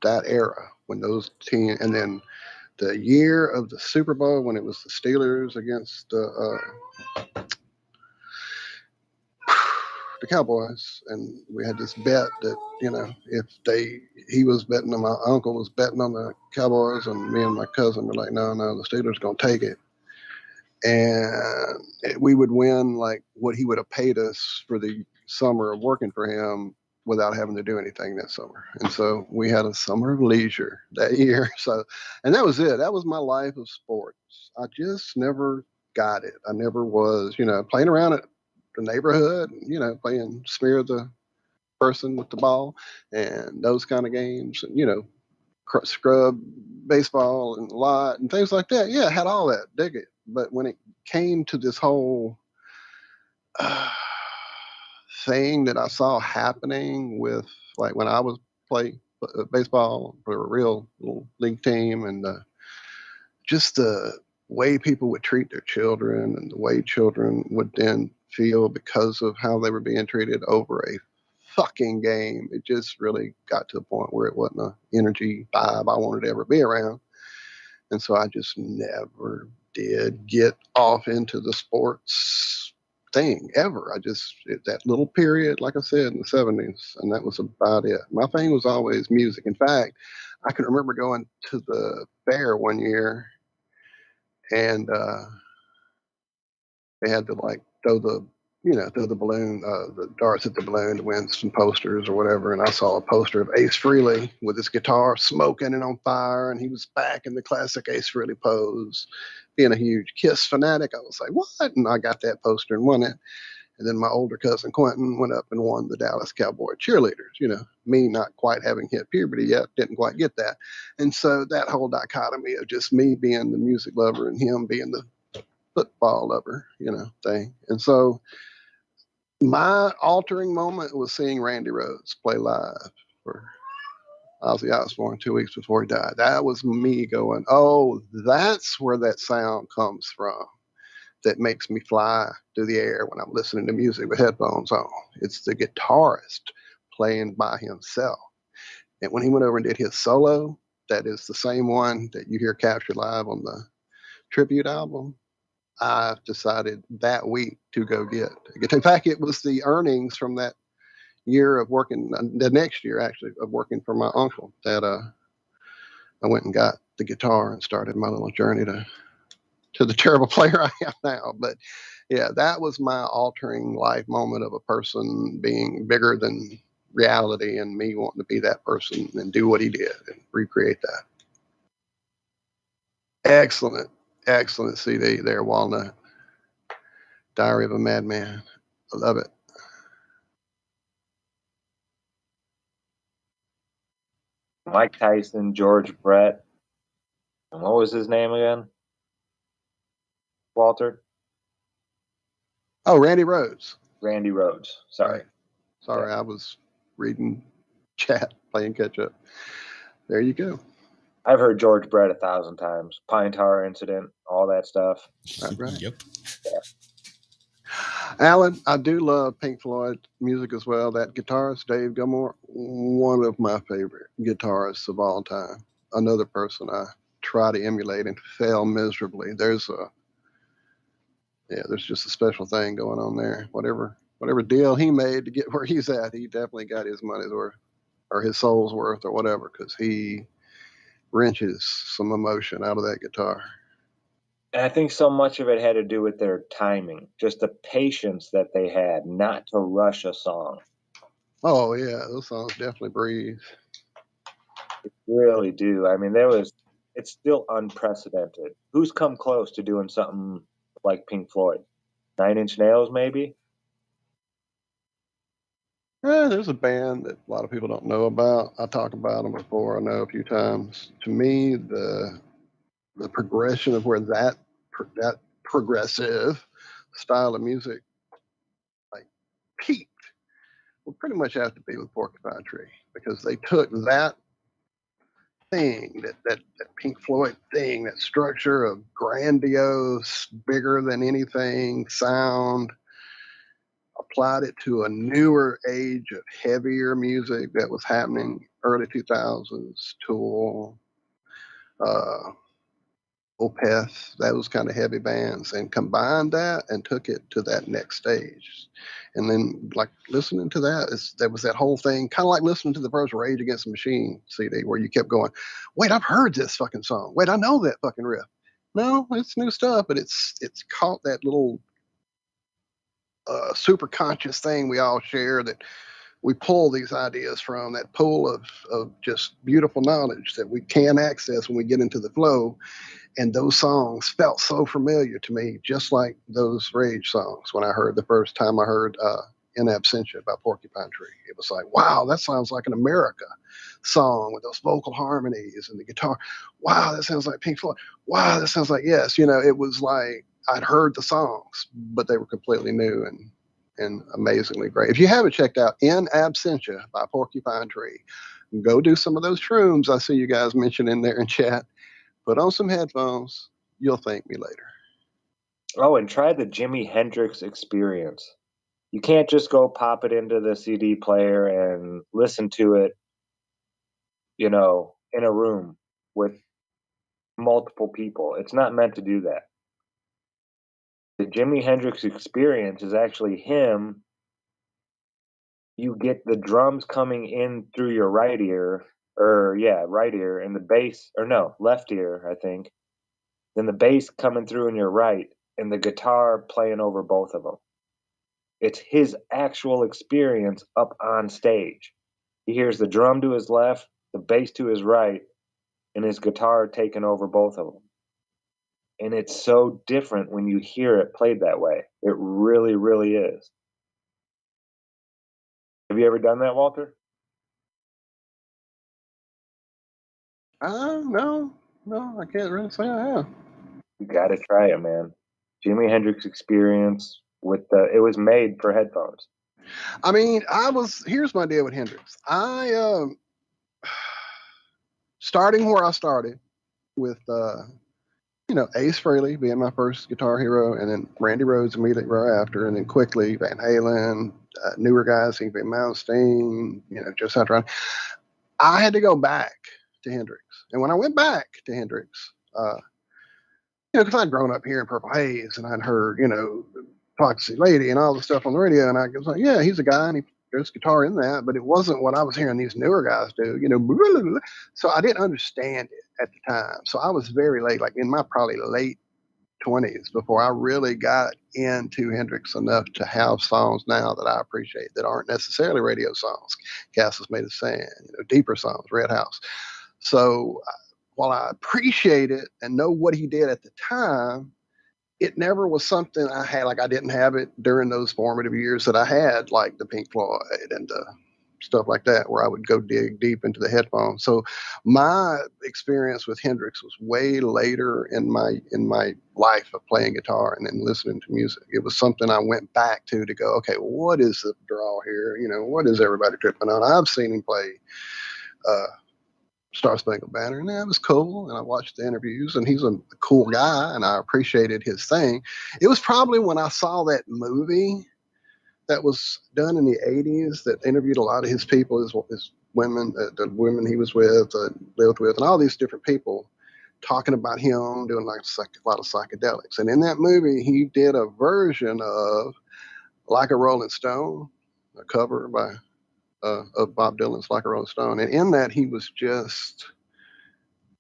that era when those teams, and then the year of the Super Bowl when it was the Steelers against the Cowboys, and we had this bet that he was betting on, my uncle was betting on the Cowboys, and me and my cousin were like, no, the Steelers gonna take it, and we would win like what he would have paid us for the summer of working for him without having to do anything that summer. And so we had a summer of leisure that year. So, and that was it. That was my life of sports. I just never got it. I never was, playing around at the neighborhood, playing smear the person with the ball and those kind of games, and, scrub baseball and a lot and things like that. Yeah, I had all that. Dig it. But when it came to this whole thing that I saw happening with, like, when I was playing baseball for a real little league team, and just the way people would treat their children and the way children would then feel because of how they were being treated over a fucking game, it just really got to a point where it wasn't an energy vibe I wanted to ever be around. And so I just never did get off into the sports thing ever. That little period, like I said, in the 70s, and that was about it. My thing was always music. In fact, I can remember going to the fair one year, and they had to like throw the balloon, the darts at the balloon to win some posters or whatever. And I saw a poster of Ace Frehley with his guitar smoking and on fire, and he was back in the classic Ace Frehley pose, being a huge Kiss fanatic. I was like, what? And I got that poster and won it. And then my older cousin Quentin went up and won the Dallas Cowboy cheerleaders. Me not quite having hit puberty yet, didn't quite get that. And so that whole dichotomy of just me being the music lover and him being the football lover, thing. And so my altering moment was seeing Randy Rhoads play live for Ozzy Osbourne 2 weeks before he died. That was me going, oh, that's where that sound comes from that makes me fly through the air when I'm listening to music with headphones on. It's the guitarist playing by himself. And when he went over and did his solo, that is the same one that you hear captured live on the tribute album. I decided that week to go get. In fact, it was the earnings from that year of working, the next year actually, of working for my uncle, that I went and got the guitar and started my little journey to the terrible player I am now. But yeah, that was my altering life moment of a person being bigger than reality and me wanting to be that person and do what he did and recreate that. Excellent CD there, Walnut. Diary of a Madman. I love it.
Mike Tyson, George Brett, and what was his name again? Walter?
Oh, Randy Rhoads.
Randy Rhoads. Sorry.
Sorry, yeah. I was reading chat, playing catch up. There you go.
I've heard George Brett 1,000 times. Pine Tar Incident, all that stuff.
Right.
Yep.
Yeah.
Alan, I do love Pink Floyd music as well. That guitarist, Dave Gilmour, one of my favorite guitarists of all time. Another person I try to emulate and fail miserably. There's just a special thing going on there. Whatever deal he made to get where he's at, he definitely got his money's worth or his soul's worth or whatever, because he wrenches some emotion out of that guitar.
And I think so much of it had to do with their timing, just the patience that they had not to rush a song.
Oh yeah, those songs definitely breathe.
They really do. I mean, it's still unprecedented. Who's come close to doing something like Pink Floyd? 9 Inch Nails, maybe?
There's a band that a lot of people don't know about. I talk about them before. I know a few times. To me, the progression of where that progressive style of music like peaked would pretty much have to be with Porcupine Tree, because they took that thing, that Pink Floyd thing, that structure of grandiose, bigger than anything sound, applied it to a newer age of heavier music that was happening early 2000s, Tool, Opeth, those kind of heavy bands, and combined that and took it to that next stage. And then, like, listening to that, there was that whole thing, kind of like listening to the first Rage Against the Machine CD, where you kept going, wait, I've heard this fucking song. Wait, I know that fucking riff. No, it's new stuff, but it's caught that little super conscious thing we all share, that we pull these ideas from, that pool of just beautiful knowledge that we can access when we get into the flow. And those songs felt so familiar to me, just like those Rage songs. When I heard the first time I heard In Absentia by Porcupine Tree, it was like, wow, that sounds like an America song with those vocal harmonies and the guitar. Wow, that sounds like Pink Floyd. Wow, that sounds like Yes. It was like I'd heard the songs, but they were completely new and amazingly great. If you haven't checked out In Absentia by Porcupine Tree, go do some of those shrooms I see you guys mention in there in chat. Put on some headphones. You'll thank me later.
Oh, and try the Jimi Hendrix Experience. You can't just go pop it into the CD player and listen to it, in a room with multiple people. It's not meant to do that. The Jimi Hendrix Experience is actually him. You get the drums coming in through your right ear, right ear, and the bass, or no, left ear, I think. Then the bass coming through in your right, and the guitar playing over both of them. It's his actual experience up on stage. He hears the drum to his left, the bass to his right, and his guitar taking over both of them. And it's so different when you hear it played that way. It really, really is. Have you ever done that, Walter?
No, I can't really say I have.
You got to try it, man. Jimi Hendrix Experience it was made for headphones.
I mean, here's my deal with Hendrix. Starting where I started with, Ace Frehley being my first guitar hero, and then Randy Rhoads immediately right after, and then quickly Van Halen, newer guys, Yngwie Malmsteen, just after I had to go back to Hendrix. And when I went back to Hendrix, because I'd grown up hearing Purple Haze and I'd heard, Foxy Lady and all the stuff on the radio, and I was like, yeah, he's a guy and there's guitar in that, but it wasn't what I was hearing these newer guys do, So I didn't understand it at the time. So I was very late, like in my probably late 20s, before I really got into Hendrix enough to have songs now that I appreciate that aren't necessarily radio songs. Castles Made of Sand, deeper songs, Red House. So while I appreciate it and know what he did at the time, it never was something I had. Like, I didn't have it during those formative years that I had, like the Pink Floyd and stuff like that, where I would go dig deep into the headphones. So my experience with Hendrix was way later in my life of playing guitar and then listening to music. It was something I went back to go, okay, what is the draw here? What is everybody tripping on? I've seen him play Star Spangled Banner, and that was cool. And I watched the interviews, and he's a cool guy, and I appreciated his thing. It was probably when I saw that movie that was done in the 80s that interviewed a lot of his people, his women, the women he was with, lived with, and all these different people talking about him doing like a lot of psychedelics. And in that movie, he did a version of Like a Rolling Stone, a cover by of Bob Dylan's Like a Rolling Stone. And in that, he was just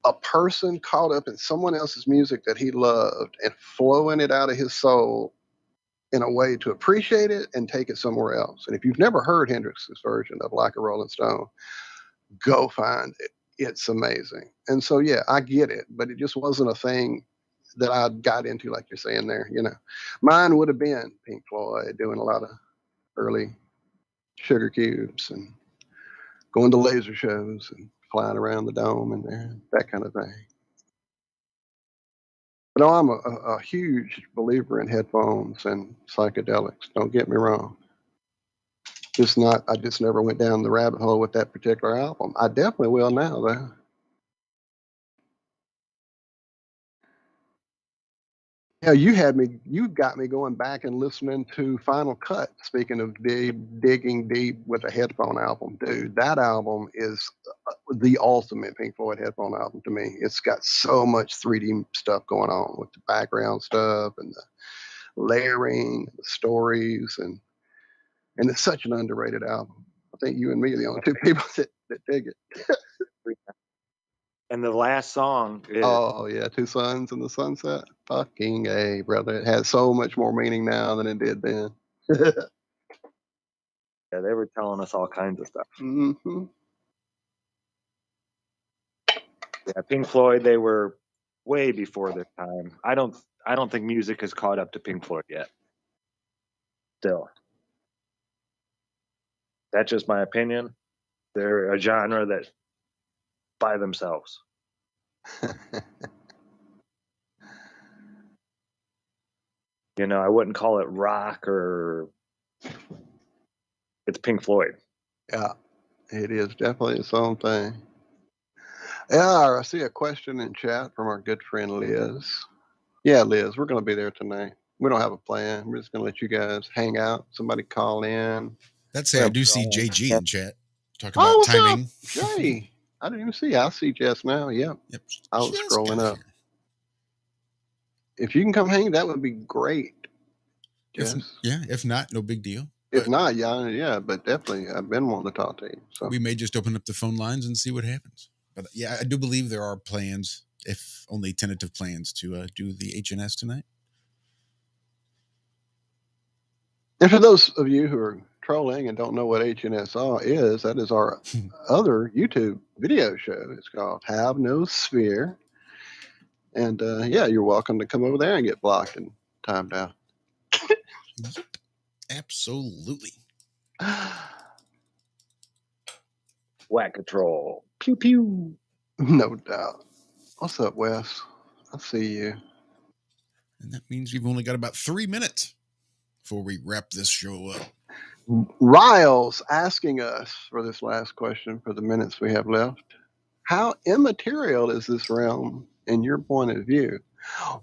a person caught up in someone else's music that he loved and flowing it out of his soul in a way to appreciate it and take it somewhere else. And if you've never heard Hendrix's version of Like a Rolling Stone, go find it. It's amazing. And so, yeah, I get it, but it just wasn't a thing that I got into, like you're saying there. You know, mine would have been Pink Floyd, doing a lot of early Sugar Cubes and going to laser shows and flying around the dome and there, that kind of thing. But no, I'm a huge believer in headphones and psychedelics. Don't get me wrong. I just never went down the rabbit hole with that particular album. I definitely will now, though. Yeah, you got me going back and listening to Final Cut. Speaking of digging deep with a headphone album, dude, that album is the ultimate Pink Floyd headphone album to me. It's got so much 3D stuff going on with the background stuff and the layering, the stories, and it's such an underrated album. I think you and me are the only two people that dig it.
And the last song is
Oh yeah, Two Suns in the Sunset. Fucking A, brother. It has so much more meaning now than it did then.
yeah, they were telling us all kinds of stuff.
Mm-hmm.
Yeah, Pink Floyd, they were way before their time. I don't think music has caught up to Pink Floyd yet. Still. That's just my opinion. They're a genre that by themselves. You know, I wouldn't call it rock or it's Pink Floyd.
Yeah, it is definitely its own thing. Yeah, I see a question in chat from our good friend Liz. Yeah, Liz, we're going to be there tonight. We don't have a plan. We're just going to let you guys hang out. Somebody call in.
That's it. I do see JG in chat talking about
Oh, what's
timing.
up, Jay? I didn't even see. I see Jess now. Yep. I was scrolling up.
Here.
If you can come hang, that would be great.
If not, no big deal.
If not, yeah, but definitely, I've been wanting to talk to you. So
we may just open up the phone lines and see what happens. But yeah, I do believe there are plans, if only tentative plans, to do the HNS tonight.
And for those of you who are trolling and don't know what HNS is, that is our other YouTube video show. It's called Have No Sphere. And yeah, you're welcome to come over there and get blocked and timed out.
Absolutely.
Whack control. Pew pew.
No doubt. What's up, Wes? I see you.
And that means we've only got about 3 minutes before we wrap this show up.
Riles asking us for this last question for the minutes we have left. How immaterial is this realm in your point of view?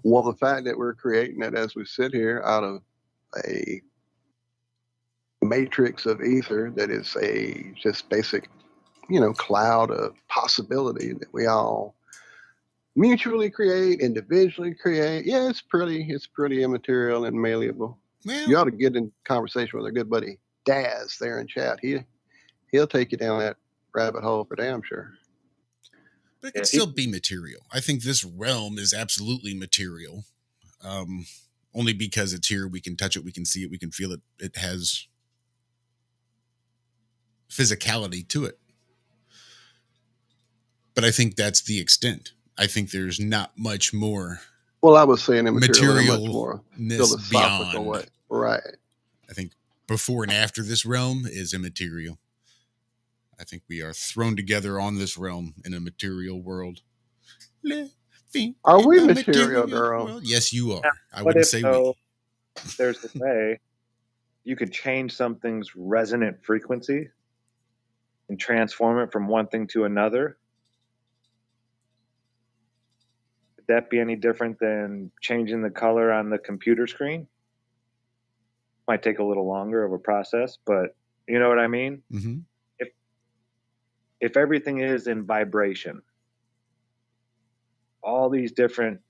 Well, the fact that we're creating it as we sit here out of a matrix of ether that is a just basic, cloud of possibility that we all mutually create, individually create. Yeah, it's pretty immaterial and malleable.
Well,
you ought to get in conversation with our good buddy Daz there in chat. He'll take you down that rabbit hole for damn sure.
But it can still be material. I think this realm is absolutely material. Only because it's here, we can touch it, we can see it, we can feel it. It has physicality to it. But I think that's the extent. I think there's not much more.
Well, I was saying immaterial in a much
materialness
more philosophical way. Right.
I think before and after this realm is immaterial. I think we are thrown together on this realm in a material world.
Are we material, girl?
World? Yes, you are. I
But
wouldn't
if
say
so, there's a way you could change something's resonant frequency and transform it from one thing to another that be any different than changing the color on the computer screen? Might take a little longer of a process, but you know what I mean?
Mm-hmm.
If everything is in vibration, all these different,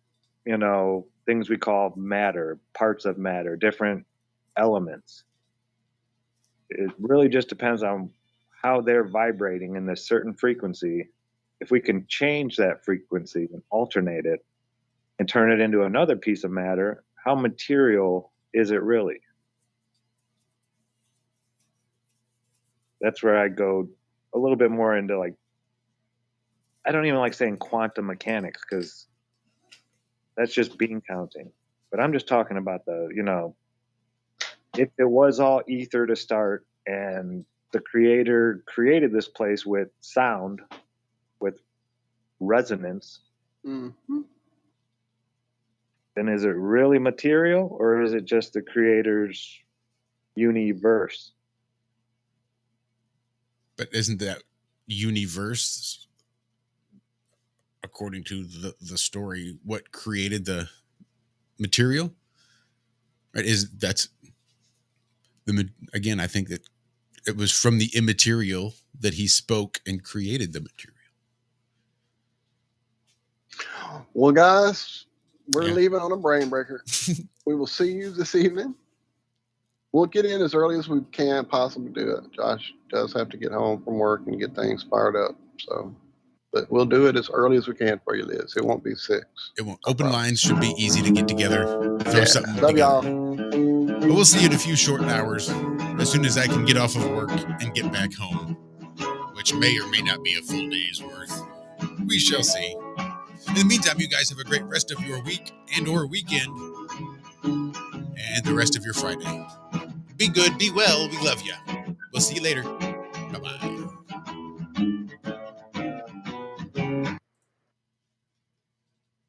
things we call matter, parts of matter, different elements, it really just depends on how they're vibrating in this certain frequency. If we can change that frequency and alternate it and turn it into another piece of matter, how material is it really? That's where I go a little bit more into I don't even like saying quantum mechanics because that's just bean counting. But I'm just talking about if it was all ether to start and the creator created this place with sound, with resonance,
Mm-hmm.
then is it really material or is it just the creator's universe?
But isn't that universe, according to the story, what created the material? Right? Again, I think that it was from the immaterial that he spoke and created the material.
Well, guys, we're leaving on a brain breaker. We will see you this evening. We'll get in as early as we can possibly do it. Josh does have to get home from work and get things fired up. But we'll do it as early as we can for you, Liz. It won't be 6.
It won't. Open lines should be easy to get together. Throw something
Love
together.
y'all.
But we'll see you in a few short hours as soon as I can get off of work and get back home, which may or may not be a full day's worth. We shall see. In the meantime, you guys have a great rest of your week and or weekend and the rest of your Friday. Be good, be well, we love you. We'll see you later. Bye-bye.